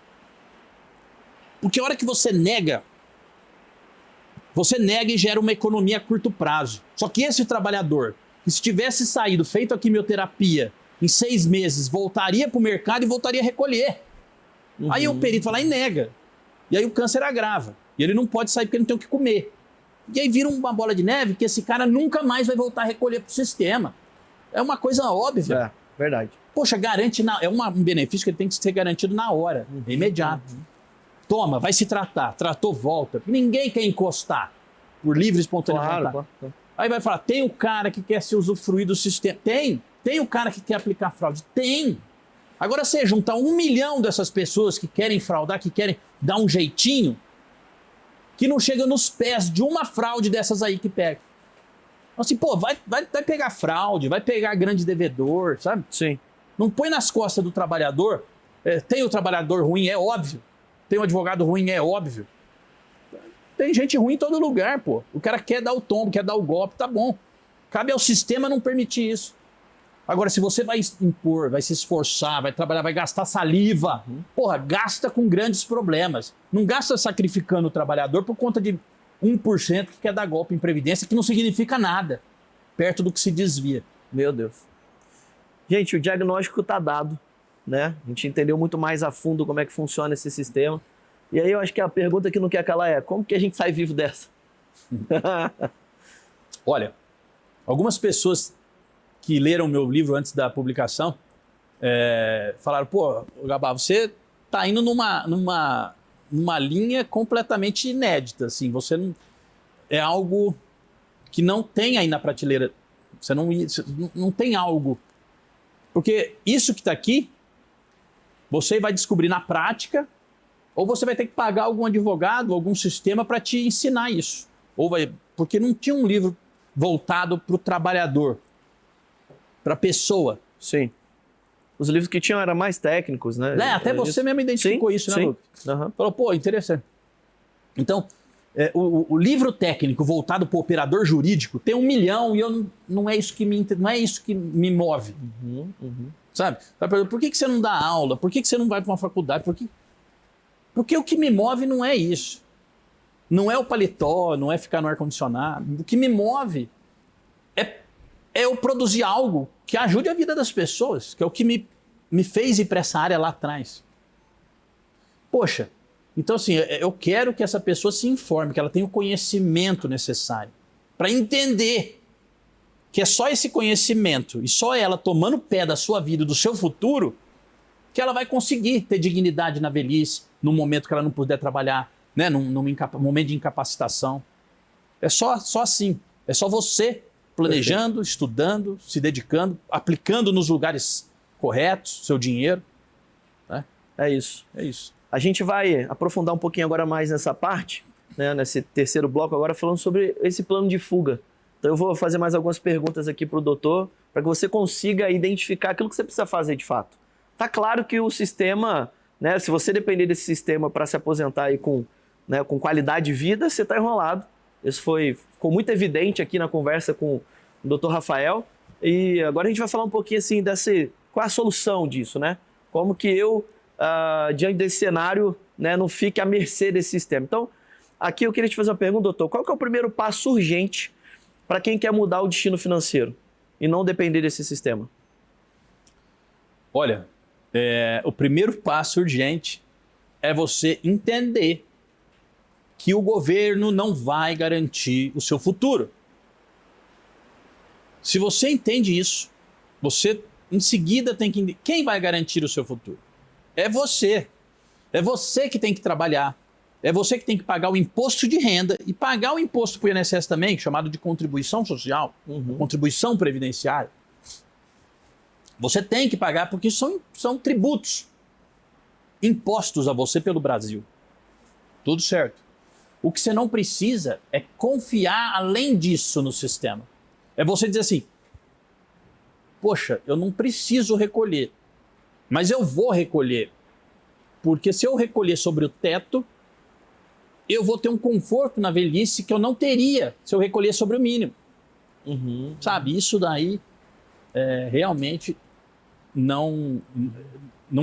Porque a hora que você nega e gera uma economia a curto prazo. Só que esse trabalhador, que se tivesse saído, feito a quimioterapia, em 6 meses, voltaria para o mercado e voltaria a recolher. Aí o perito vai lá e nega. E aí o câncer agrava. E ele não pode sair porque ele não tem o que comer. E aí vira uma bola de neve que esse cara nunca mais vai voltar a recolher para o sistema. É uma coisa óbvia. É, verdade. Poxa, é um benefício que ele tem que ser garantido na hora, imediato. Toma, vai se tratar. Tratou, volta. Ninguém quer encostar por livre e espontânea vontade. Claro. Aí vai falar, tem o cara que quer se usufruir do sistema. Tem o cara que quer aplicar fraude. Tem. Agora você juntar 1 milhão dessas pessoas que querem fraudar, que querem dar um jeitinho, que não chega nos pés de uma fraude dessas aí que pega. Então, assim, pô, vai pegar fraude, vai pegar grande devedor, sabe? Sim. Não põe nas costas do trabalhador. Tem o trabalhador ruim, é óbvio. Tem um advogado ruim, é óbvio. Tem gente ruim em todo lugar, pô. O cara quer dar o tombo, quer dar o golpe, tá bom. Cabe ao sistema não permitir isso. Agora, se você vai impor, vai se esforçar, vai trabalhar, vai gastar saliva, porra, gasta com grandes problemas. Não gasta sacrificando o trabalhador por conta de 1% que quer dar golpe em previdência, que não significa nada, perto do que se desvia. Meu Deus. Gente, o diagnóstico está dado, né? A gente entendeu muito mais a fundo como é que funciona esse sistema. E aí eu acho que a pergunta que não quer calar é, como que a gente sai vivo dessa? Olha, algumas pessoas que leram meu livro antes da publicação falaram, pô, Gabá, você tá indo numa linha completamente inédita, assim, você não... É algo que não tem aí na prateleira, você não tem algo. Porque isso que está aqui, você vai descobrir na prática, ou você vai ter que pagar algum advogado, algum sistema para te ensinar isso. Porque não tinha um livro voltado para o trabalhador, para a pessoa. Sim. Os livros que tinham eram mais técnicos, né? Até você mesmo identificou isso, né, Lucas? Uhum. Falou, pô, interessante. Então, o livro técnico voltado para o operador jurídico tem 1 milhão e não é isso que me move. Sabe? Por que você não dá aula? Por que você não vai para uma faculdade? Porque o que me move não é isso. Não é o paletó, não é ficar no ar-condicionado. O que me move é eu produzir algo que ajude a vida das pessoas, que é o que me fez ir para essa área lá atrás. Poxa, então assim, eu quero que essa pessoa se informe, que ela tenha o conhecimento necessário para entender que é só esse conhecimento e só ela tomando pé da sua vida e do seu futuro que ela vai conseguir ter dignidade na velhice, no momento que ela não puder trabalhar, né, num momento de incapacitação. É só assim. É só você planejando, perfeito, estudando, se dedicando, aplicando nos lugares corretos seu dinheiro. Né? É isso. É isso. A gente vai aprofundar um pouquinho agora mais nessa parte, né, nesse terceiro bloco agora, falando sobre esse plano de fuga. Então eu vou fazer mais algumas perguntas aqui para o doutor, para que você consiga identificar aquilo que você precisa fazer de fato. Tá claro que o sistema, né, se você depender desse sistema para se aposentar aí com qualidade de vida, você está enrolado. Isso ficou muito evidente aqui na conversa com o doutor Rafael. E agora a gente vai falar um pouquinho assim qual é a solução disso, né? Como que eu, diante desse cenário, né, não fique à mercê desse sistema. Então, aqui eu queria te fazer uma pergunta, doutor. Qual que é o primeiro passo urgente para quem quer mudar o destino financeiro e não depender desse sistema? Olha, o primeiro passo urgente é você entender que o governo não vai garantir o seu futuro. Se você entende isso, você em seguida tem que entender quem vai garantir o seu futuro. É você. É você que tem que trabalhar. É você que tem que pagar o imposto de renda e pagar o imposto para o INSS também, chamado de contribuição social, contribuição previdenciária. Você tem que pagar porque são tributos impostos a você pelo Brasil. Tudo certo. O que você não precisa é confiar além disso no sistema. É você dizer assim, poxa, eu não preciso recolher, mas eu vou recolher. Porque se eu recolher sobre o teto, eu vou ter um conforto na velhice que eu não teria se eu recolher sobre o mínimo. Sabe, isso daí realmente não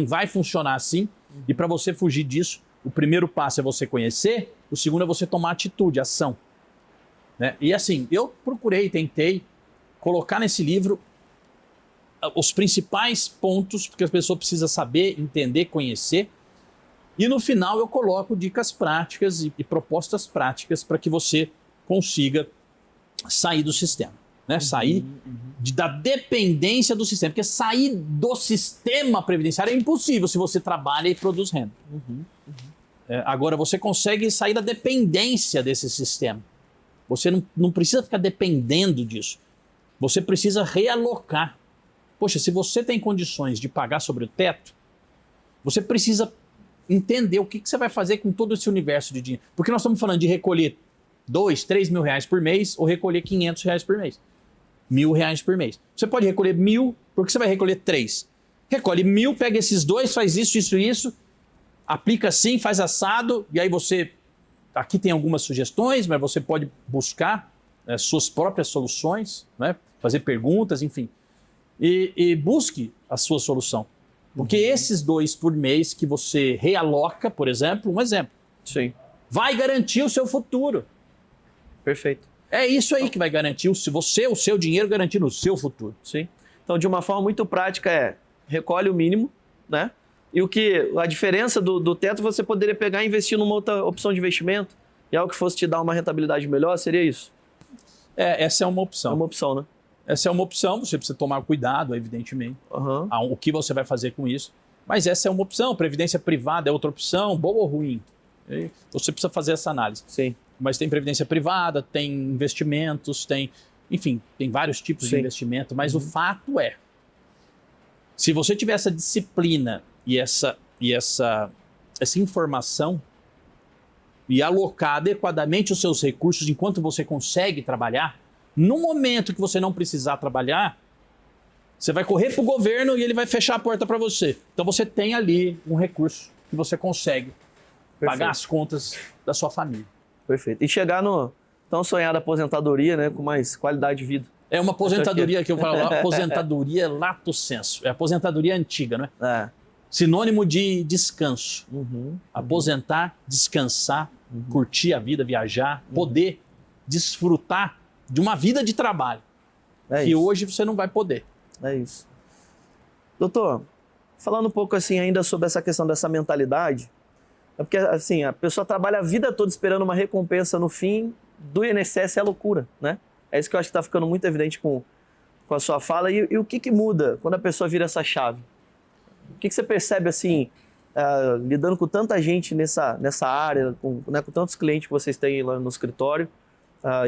vai funcionar assim. E para você fugir disso, o primeiro passo é você conhecer, o segundo é você tomar atitude, ação. Né? E assim, eu tentei colocar nesse livro os principais pontos que a pessoa precisa saber, entender, conhecer. E no final eu coloco dicas práticas e propostas práticas para que você consiga sair do sistema. Né? Sair da dependência do sistema. Porque sair do sistema previdenciário é impossível se você trabalha e produz renda. Agora, você consegue sair da dependência desse sistema. Você não precisa ficar dependendo disso. Você precisa realocar. Poxa, se você tem condições de pagar sobre o teto, você precisa entender o que você vai fazer com todo esse universo de dinheiro. Porque nós estamos falando de recolher 2, 3 mil reais por mês ou recolher 500 reais por mês. R$1.000 por mês. Você pode recolher 1.000, porque você vai recolher 3. Recolhe 1.000, pega esses dois, faz isso, aplica assim, faz assado, e aí você... Aqui tem algumas sugestões, mas você pode buscar suas próprias soluções, né? Fazer perguntas, enfim. E busque a sua solução. Porque esses 2 por mês que você realoca, por exemplo, um exemplo. Sim. Vai garantir o seu futuro. Perfeito. É isso aí que vai garantir o seu dinheiro garantindo o seu futuro. Sim. Então, de uma forma muito prática, recolhe o mínimo, né? E a diferença do teto você poderia pegar e investir numa outra opção de investimento e algo que fosse te dar uma rentabilidade melhor, seria isso? Essa é uma opção. É uma opção, né? Essa é uma opção, você precisa tomar cuidado, evidentemente, o que você vai fazer com isso. Mas essa é uma opção, previdência privada é outra opção, boa ou ruim. Você precisa fazer essa análise. Sim. Mas tem previdência privada, tem investimentos, tem vários tipos de investimento, mas o fato é, se você tiver essa disciplina e essa informação e alocar adequadamente os seus recursos enquanto você consegue trabalhar, no momento que você não precisar trabalhar, você vai correr para o governo e ele vai fechar a porta para você. Então você tem ali um recurso que você consegue pagar as contas da sua família. Perfeito. E chegar no tão sonhada aposentadoria, né, com mais qualidade de vida. É uma aposentadoria que eu falo lá, aposentadoria lato sensu. É aposentadoria antiga, não é? Sinônimo de descanso. Aposentar, descansar, curtir a vida, viajar, poder desfrutar de uma vida de trabalho. Que hoje você não vai poder. É isso. Doutor, falando um pouco assim ainda sobre essa questão dessa mentalidade, é porque assim, a pessoa trabalha a vida toda esperando uma recompensa no fim do INSS, é loucura, né? É isso que eu acho que está ficando muito evidente com a sua fala. E o que muda quando a pessoa vira essa chave? O que você percebe assim, lidando com tanta gente nessa área, com tantos clientes que vocês têm lá no escritório,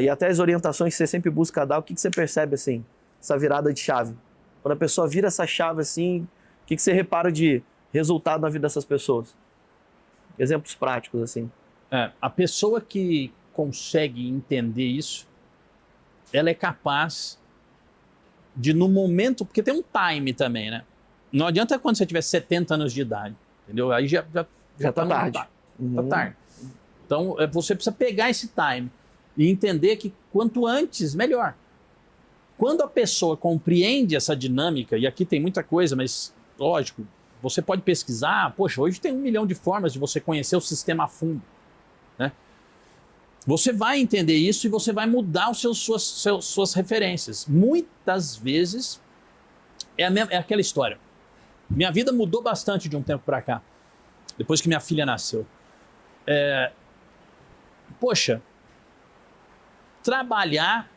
e até as orientações que você sempre busca dar, o que você percebe assim, essa virada de chave? Quando a pessoa vira essa chave assim, o que você repara de resultado na vida dessas pessoas? Exemplos práticos, assim. A pessoa que consegue entender isso, ela é capaz de, no momento, porque tem um time também, né? Não adianta quando você tiver 70 anos de idade, entendeu? Aí já tá tarde. Tá tarde. Então, você precisa pegar esse time e entender que quanto antes, melhor. Quando a pessoa compreende essa dinâmica, e aqui tem muita coisa, mas, lógico, você pode pesquisar, poxa, hoje tem 1 milhão de formas de você conhecer o sistema a fundo, né? Você vai entender isso e você vai mudar suas referências. Muitas vezes, é aquela história. Minha vida mudou bastante de um tempo para cá, depois que minha filha nasceu. Poxa, trabalhar,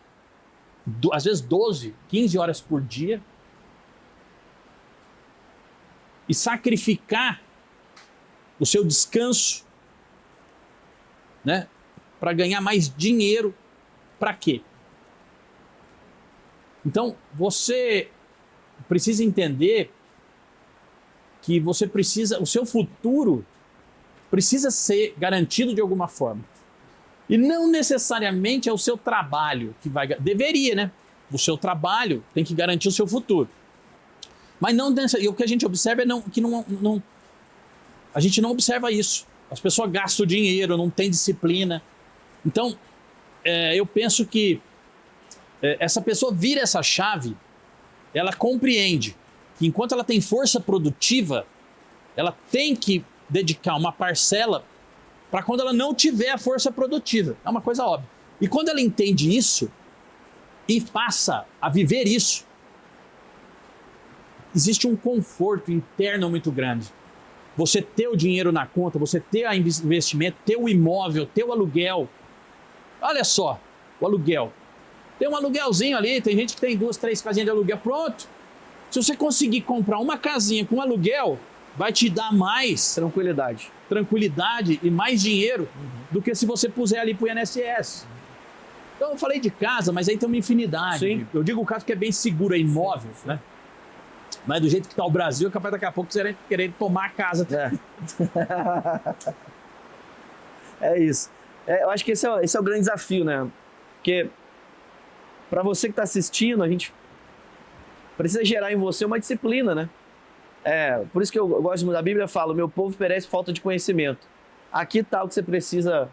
às vezes 12, 15 horas por dia, e sacrificar o seu descanso, né, para ganhar mais dinheiro, para quê? Então, você precisa entender que você precisa, o seu futuro precisa ser garantido de alguma forma. E não necessariamente é o seu trabalho que vai... Deveria, né? O seu trabalho tem que garantir o seu futuro. Mas não, e o que a gente observa é que a gente não observa isso. As pessoas gastam dinheiro, não tem disciplina. Então, eu penso que essa pessoa vira essa chave, ela compreende que enquanto ela tem força produtiva, ela tem que dedicar uma parcela para quando ela não tiver a força produtiva. É uma coisa óbvia. E quando ela entende isso e passa a viver isso, existe um conforto interno muito grande. Você ter o dinheiro na conta, você ter o investimento, ter o imóvel, ter o aluguel. Olha só, o aluguel. Tem um aluguelzinho ali, tem gente que tem 2, 3 casinhas de aluguel, pronto. Se você conseguir comprar uma casinha com aluguel, vai te dar mais tranquilidade e mais dinheiro do que se você puser ali para o INSS. Então eu falei de casa, mas aí tem uma infinidade. Sim. Eu digo o caso que é bem seguro, é imóvel, né? Mas do jeito que está o Brasil, é capaz daqui a pouco você querer tomar a casa. É isso. Eu acho que esse é o grande desafio, né? Porque para você que está assistindo, a gente precisa gerar em você uma disciplina, né? Por isso que eu gosto muito da Bíblia, fala, meu povo perece por falta de conhecimento. Aqui está o que você precisa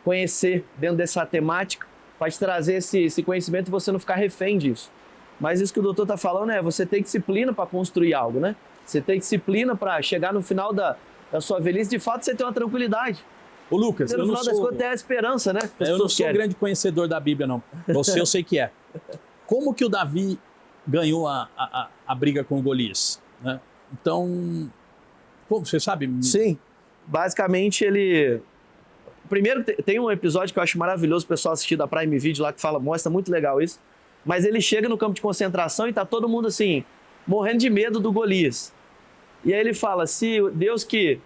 conhecer dentro dessa temática para te trazer esse conhecimento e você não ficar refém disso. Mas isso que o doutor está falando você tem disciplina para construir algo, né? Você tem disciplina para chegar no final da sua velhice, de fato você tem uma tranquilidade. Ô Lucas, no final das contas tem a esperança, né? Eu não sou grande conhecedor da Bíblia, não. Você eu sei que é. Como que o Davi ganhou a briga com o Golias, né? Então, como você sabe? Sim, basicamente ele... Primeiro tem um episódio que eu acho maravilhoso o pessoal assistir da Prime Video lá que mostra muito legal isso. Mas ele chega no campo de concentração e tá todo mundo assim, morrendo de medo do Golias. E aí ele fala, se Deus que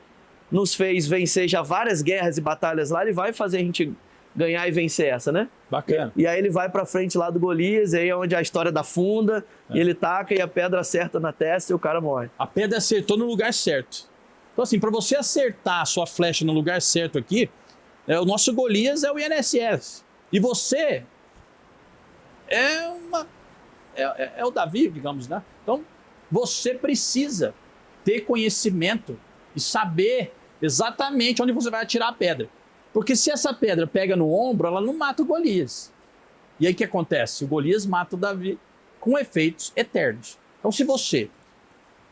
nos fez vencer já várias guerras e batalhas lá, ele vai fazer a gente ganhar e vencer essa, né? Bacana. E aí ele vai pra frente lá do Golias, e aí é onde a história da funda, e ele taca e a pedra acerta na testa e o cara morre. A pedra acertou no lugar certo. Então assim, para você acertar a sua flecha no lugar certo aqui, o nosso Golias é o INSS. E você... é o Davi, digamos, né? Então, você precisa ter conhecimento e saber exatamente onde você vai atirar a pedra. Porque se essa pedra pega no ombro, ela não mata o Golias. E aí o que acontece? O Golias mata o Davi com efeitos eternos. Então, se você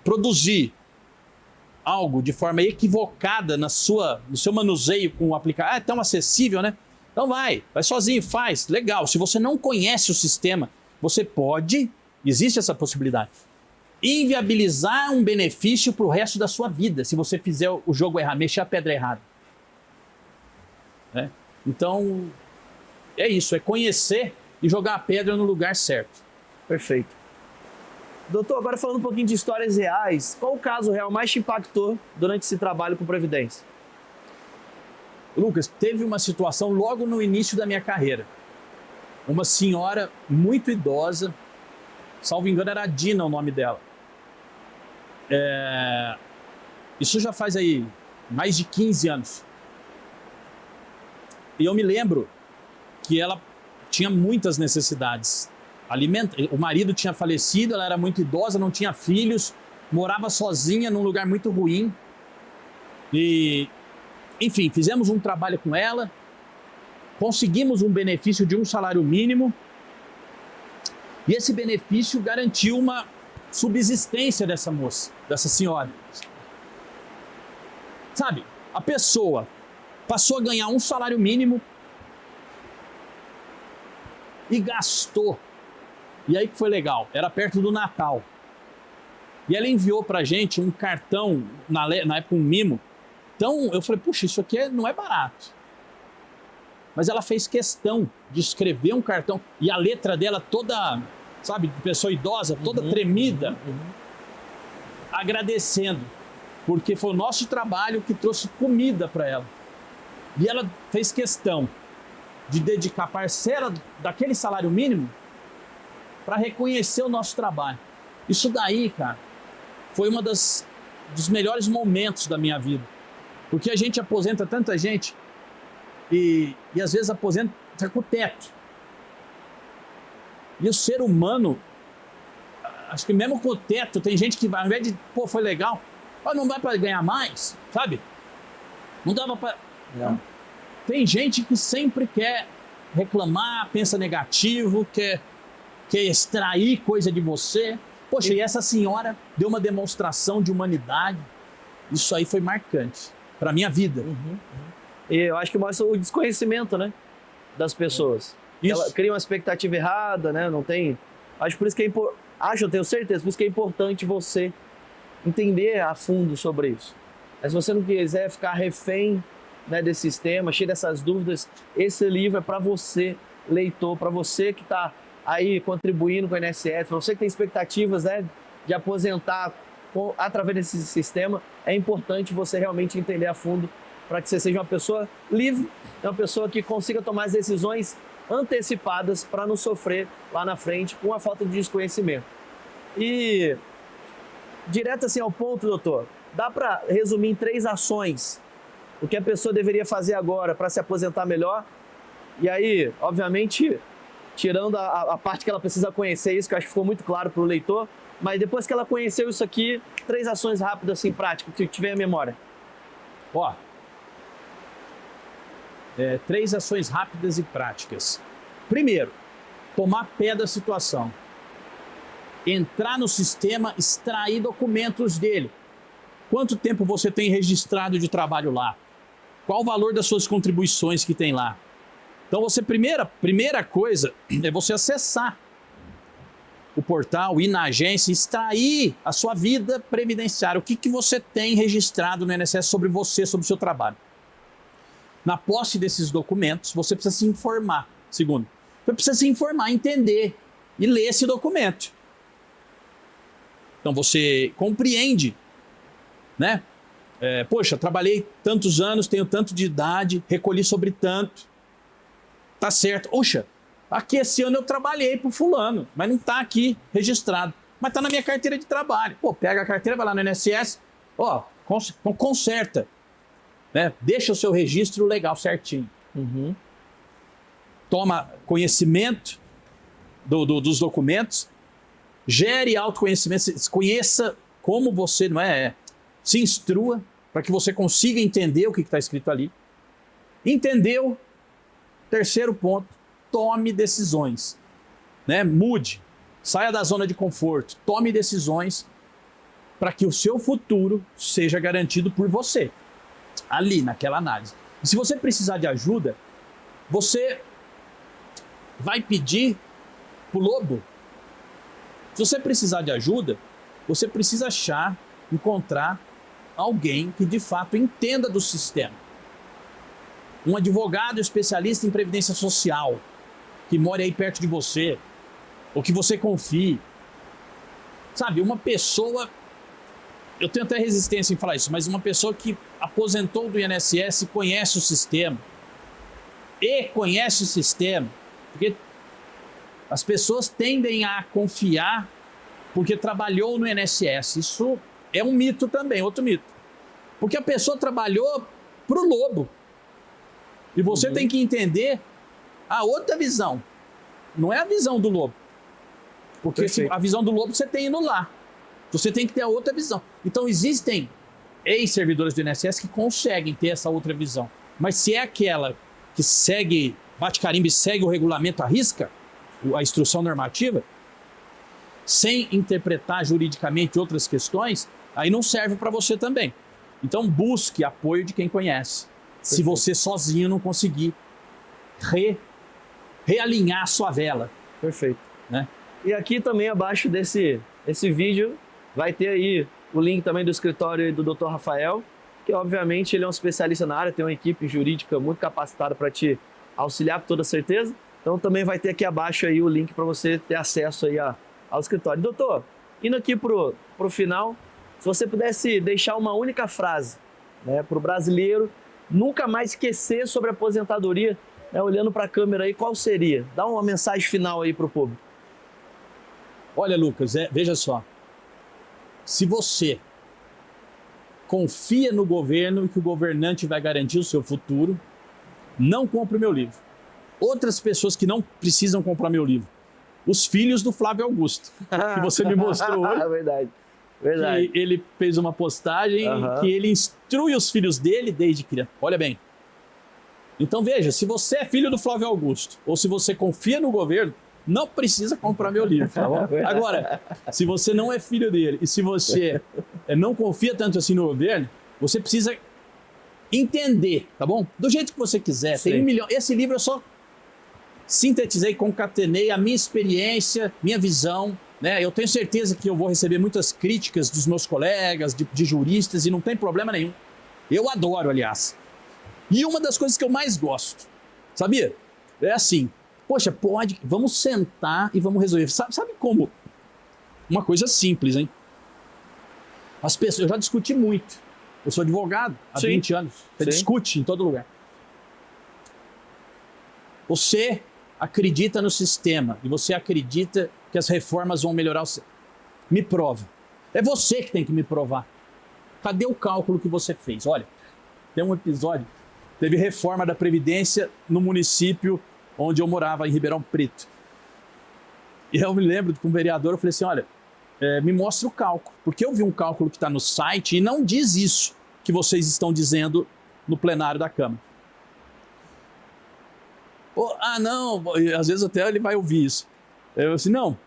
produzir algo de forma equivocada no seu manuseio com o aplicativo, é tão acessível, né? Então vai sozinho, faz, legal. Se você não conhece o sistema, você pode, existe essa possibilidade, inviabilizar um benefício para o resto da sua vida, se você fizer o jogo errado, mexer a pedra errada. Né? Então, é isso, é conhecer e jogar a pedra no lugar certo. Perfeito. Doutor, agora falando um pouquinho de histórias reais, qual o caso real mais te impactou durante esse trabalho com Previdência? Lucas, teve uma situação logo no início da minha carreira. Uma senhora muito idosa, salvo engano era Dina o nome dela. Isso já faz aí mais de 15 anos. E eu me lembro que ela tinha muitas necessidades. O marido tinha falecido, ela era muito idosa, não tinha filhos, morava sozinha num lugar muito ruim. E, enfim, fizemos um trabalho com ela, conseguimos um benefício de um salário mínimo, e esse benefício garantiu uma subsistência dessa moça, dessa senhora. Sabe, a pessoa passou a ganhar um salário mínimo e gastou. E aí que foi legal, era perto do Natal. E ela enviou pra gente um cartão, na época um mimo. Então eu falei, puxa, isso aqui não é barato. Mas ela fez questão de escrever um cartão, e a letra dela toda, sabe, de pessoa idosa, toda tremida, agradecendo, porque foi o nosso trabalho que trouxe comida para ela. E ela fez questão de dedicar parcela daquele salário mínimo para reconhecer o nosso trabalho. Isso daí, cara, foi dos melhores momentos da minha vida. Porque a gente aposenta tanta gente e às vezes aposenta com o teto. E o ser humano, acho que mesmo com o teto, tem gente que vai, ao invés de, pô, foi legal, mas não vai para ganhar mais, sabe? Não dava para... Tem gente que sempre quer reclamar, pensa negativo, quer extrair coisa de você. Poxa, e essa senhora deu uma demonstração de humanidade. Isso aí foi marcante para minha vida. E eu acho que mostra o desconhecimento, né, das pessoas. Ela cria uma expectativa errada, né? Não tem... Acho por isso que eu tenho certeza, por isso que é importante você entender a fundo sobre isso. Mas se você não quiser ficar refém, né, desse sistema, cheio dessas dúvidas, esse livro é para você, leitor, para você que está aí contribuindo com o INSS, para você que tem expectativas, né, de aposentar através desse sistema. É importante você realmente entender a fundo para que você seja uma pessoa livre, uma pessoa que consiga tomar as decisões antecipadas para não sofrer lá na frente com a falta de desconhecimento. E direto assim ao ponto, doutor, dá para resumir em 3 ações o que a pessoa deveria fazer agora para se aposentar melhor? E aí, obviamente, tirando a parte que ela precisa conhecer isso, que eu acho que ficou muito claro para o leitor, mas depois que ela conheceu isso aqui, 3 ações rápidas, assim, práticas, que tiver a memória. 3 ações rápidas e práticas. Primeiro, tomar pé da situação. Entrar no sistema, extrair documentos dele. Quanto tempo você tem registrado de trabalho lá? Qual o valor das suas contribuições que tem lá? Então, primeira coisa é você acessar o portal, ir na agência, extrair a sua vida previdenciária. O que você tem registrado no INSS sobre você, sobre o seu trabalho. Na posse desses documentos, você precisa se informar. Segundo, você precisa se informar, entender e ler esse documento. Então, você compreende, né? Poxa, trabalhei tantos anos, tenho tanto de idade, recolhi sobre tanto. Tá certo. Poxa, aqui esse ano eu trabalhei pro fulano, mas não tá aqui registrado. Mas tá na minha carteira de trabalho. Pô, pega a carteira, vai lá no INSS, conserta. Né? Deixa o seu registro legal certinho. Toma conhecimento dos documentos, gere autoconhecimento, conheça como você não se instrua para que você consiga entender o que está escrito ali. Entendeu? Terceiro ponto, tome decisões. Né? Mude, saia da zona de conforto, tome decisões para que o seu futuro seja garantido por você, ali naquela análise. E se você precisar de ajuda, você vai pedir para o lobo. Se você precisar de ajuda, você precisa encontrar alguém que de fato entenda do sistema. Um advogado especialista em previdência social, que mora aí perto de você, ou que você confie. Sabe, uma pessoa, eu tenho até resistência em falar isso, mas uma pessoa que aposentou do INSS e conhece o sistema. Porque as pessoas tendem a confiar porque trabalhou no INSS. Isso é um mito também, outro mito. Porque a pessoa trabalhou para o lobo. E você tem que entender a outra visão. Não é a visão do lobo. Porque a visão do lobo você tem indo lá. Você tem que ter a outra visão. Então existem ex-servidores do INSS que conseguem ter essa outra visão. Mas se é aquela que segue, bate carimbo e segue o regulamento à risca, a instrução normativa, sem interpretar juridicamente outras questões, aí não serve para você também. Então busque apoio de quem conhece. Se você sozinho não conseguir realinhar a sua vela. Perfeito. Né? E aqui também abaixo desse vídeo vai ter aí o link também do escritório do Dr. Rafael, que obviamente ele é um especialista na área, tem uma equipe jurídica muito capacitada para te auxiliar com toda certeza. Então também vai ter aqui abaixo aí o link para você ter acesso aí ao escritório. Doutor, indo aqui pro final, se você pudesse deixar uma única frase, né, para o brasileiro nunca mais esquecer sobre a aposentadoria, né, olhando para a câmera aí, qual seria? Dá uma mensagem final aí para o público. Olha, Lucas, veja só. Se você confia no governo e que o governante vai garantir o seu futuro, não compre o meu livro. Outras pessoas que não precisam comprar meu livro. Os filhos do Flávio Augusto, que você me mostrou hoje. Verdade. Verdade. Que ele fez uma postagem que ele instrui os filhos dele desde criança. Olha bem. Então veja, se você é filho do Flávio Augusto, ou se você confia no governo, não precisa comprar meu livro, tá bom? Agora, se você não é filho dele e se você não confia tanto assim no governo, você precisa entender, tá bom? Do jeito que você quiser. Sim. Tem 1 milhão. Esse livro eu só sintetizei, concatenei a minha experiência, minha visão, né? Eu tenho certeza que eu vou receber muitas críticas dos meus colegas, de juristas, e não tem problema nenhum. Eu adoro, aliás. E uma das coisas que eu mais gosto, sabia? É assim, poxa, vamos sentar e vamos resolver. Sabe como? Uma coisa simples, hein? As pessoas, eu já discuti muito. Eu sou advogado há 20 anos. Você discute em todo lugar. Você acredita no sistema e você acredita que as reformas vão melhorar o sistema. Me prova. É você que tem que me provar. Cadê o cálculo que você fez? Olha, tem um episódio, teve reforma da Previdência no município onde eu morava, em Ribeirão Preto. E eu me lembro que um vereador, eu falei assim, olha, me mostra o cálculo, porque eu vi um cálculo que está no site e não diz isso que vocês estão dizendo no plenário da Câmara. Não, às vezes até ele vai ouvir isso. Eu assim, não,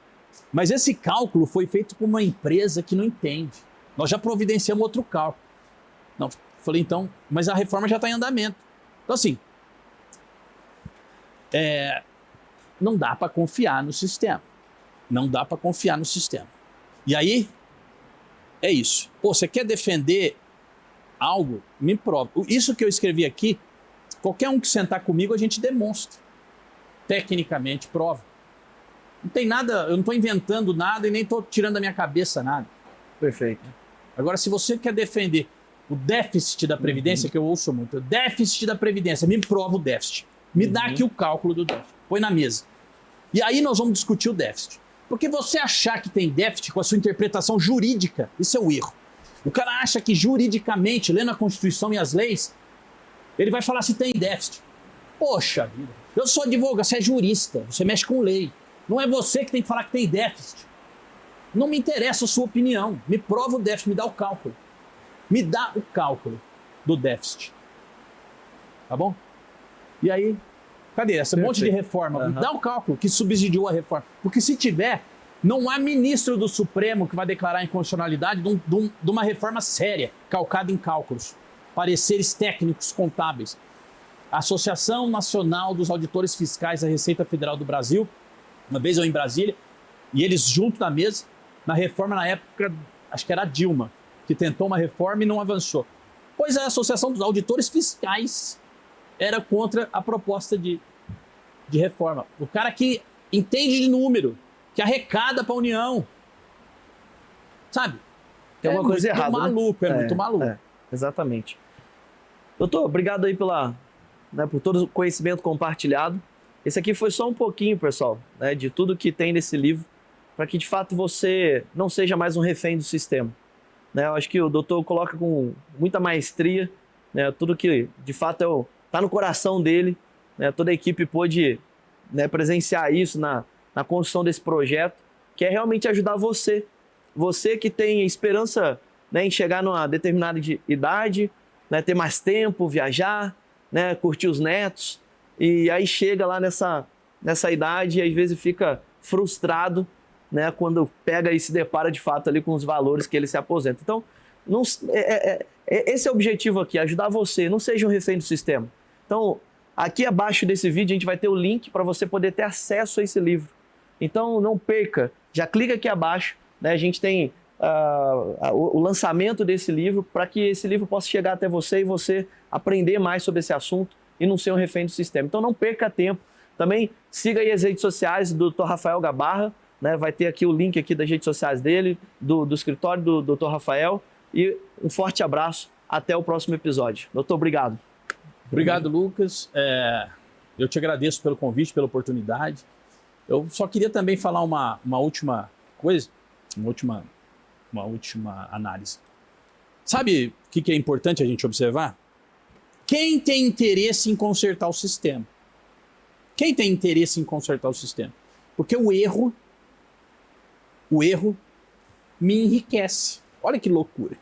mas esse cálculo foi feito por uma empresa que não entende. Nós já providenciamos outro cálculo. Não, falei, então, mas a reforma já está em andamento. Então assim, não dá para confiar no sistema. Não dá para confiar no sistema. E aí, é isso. Pô, você quer defender algo? Me prova. Isso que eu escrevi aqui, qualquer um que sentar comigo, a gente demonstra. Tecnicamente, prova. Não tem nada, eu não estou inventando nada e nem estou tirando da minha cabeça nada. Perfeito. Agora, se você quer defender o déficit da Previdência, que eu ouço muito, o déficit da Previdência, me prova o déficit. Me dá aqui o cálculo do déficit. Põe na mesa. E aí nós vamos discutir o déficit. Porque você achar que tem déficit com a sua interpretação jurídica, isso é o erro. O cara acha que juridicamente, lendo a Constituição e as leis, ele vai falar se tem déficit. Poxa vida, eu sou advogado, você é jurista, você mexe com lei. Não é você que tem que falar que tem déficit. Não me interessa a sua opinião. Me prova o déficit, me dá o cálculo. Me dá o cálculo do déficit. Tá bom? E aí, cadê esse monte de reforma? Me dá o cálculo que subsidiou a reforma. Porque se tiver, não há ministro do Supremo que vai declarar a inconstitucionalidade de uma reforma séria, calcada em cálculos, pareceres técnicos contábeis. A Associação Nacional dos Auditores Fiscais da Receita Federal do Brasil, uma vez eu em Brasília, e eles junto na mesa, na reforma na época, acho que era a Dilma, que tentou uma reforma e não avançou. Pois a Associação dos Auditores Fiscais era contra a proposta de reforma. O cara que entende de número, que arrecada para a União. Sabe? Tem uma coisa errada. Maluco, né? Muito maluco. Exatamente. Doutor, obrigado aí por todo o conhecimento compartilhado. Esse aqui foi só um pouquinho, pessoal, né, de tudo que tem nesse livro, para que de fato você não seja mais um refém do sistema. né? Eu acho que o doutor coloca com muita maestria, né? Tudo que de fato está no coração dele, né? Toda a equipe pôde, né, presenciar isso na construção desse projeto, que é realmente ajudar você que tem esperança, né, em chegar numa determinada idade, né, ter mais tempo, viajar, né, curtir os netos, e aí chega lá nessa idade e às vezes fica frustrado, né, quando pega e se depara de fato ali com os valores que ele se aposenta. Então, esse é o objetivo aqui, ajudar você, não seja um refém do sistema. Então, aqui abaixo desse vídeo a gente vai ter o link para você poder ter acesso a esse livro. Então, não perca, já clica aqui abaixo, né, a gente tem o lançamento desse livro para que esse livro possa chegar até você e você aprender mais sobre esse assunto e não ser um refém do sistema. Então, não perca tempo. Também siga aí as redes sociais do Dr. Rafael Gabarra, né? Vai ter aqui o link aqui das redes sociais dele, do escritório do Dr. Rafael. E um forte abraço. Até o próximo episódio. Doutor, obrigado. Obrigado, Lucas. Eu te agradeço pelo convite, pela oportunidade. Eu só queria também falar uma última coisa, uma última análise. Sabe o que é importante a gente observar? Quem tem interesse em consertar o sistema? Quem tem interesse em consertar o sistema? Porque o erro me enriquece. Olha que loucura.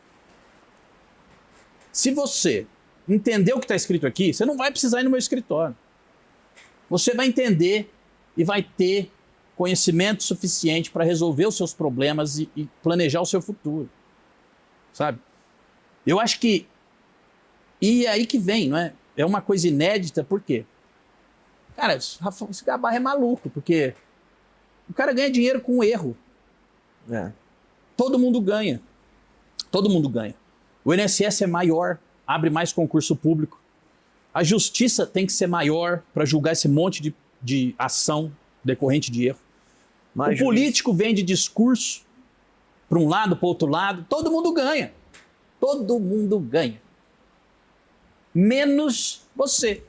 Se você entender o que está escrito aqui, você não vai precisar ir no meu escritório. Você vai entender e vai ter conhecimento suficiente para resolver os seus problemas e planejar o seu futuro. Sabe? Eu acho que... E é aí que vem, não é? É uma coisa inédita, por quê? Cara, esse Gabarra é maluco, porque o cara ganha dinheiro com erro. Todo mundo ganha. Todo mundo ganha. O INSS é maior, abre mais concurso público. A justiça tem que ser maior para julgar esse monte de ação decorrente de erro. O político vende discurso para um lado, para o outro lado. Todo mundo ganha. Todo mundo ganha. Menos você.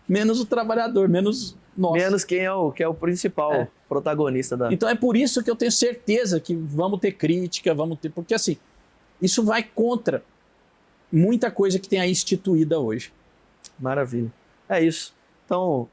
Menos o trabalhador, menos nós. Menos quem é o principal protagonista da... Então é por isso que eu tenho certeza que vamos ter crítica, porque assim, isso vai contra muita coisa que tem aí instituída hoje. Maravilha. É isso. Então,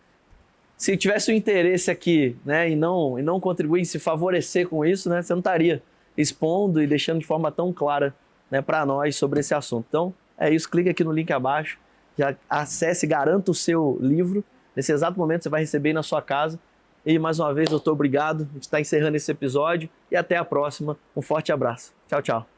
se tivesse o interesse aqui, né, e não contribuir, se favorecer com isso, né, você não estaria expondo e deixando de forma tão clara, né, para nós sobre esse assunto. Então, é isso. Clique aqui no link abaixo. Já acesse e garanta o seu livro. Nesse exato momento você vai receber aí na sua casa. E mais uma vez, doutor, obrigado. A gente está encerrando esse episódio e até a próxima. Um forte abraço. Tchau, tchau.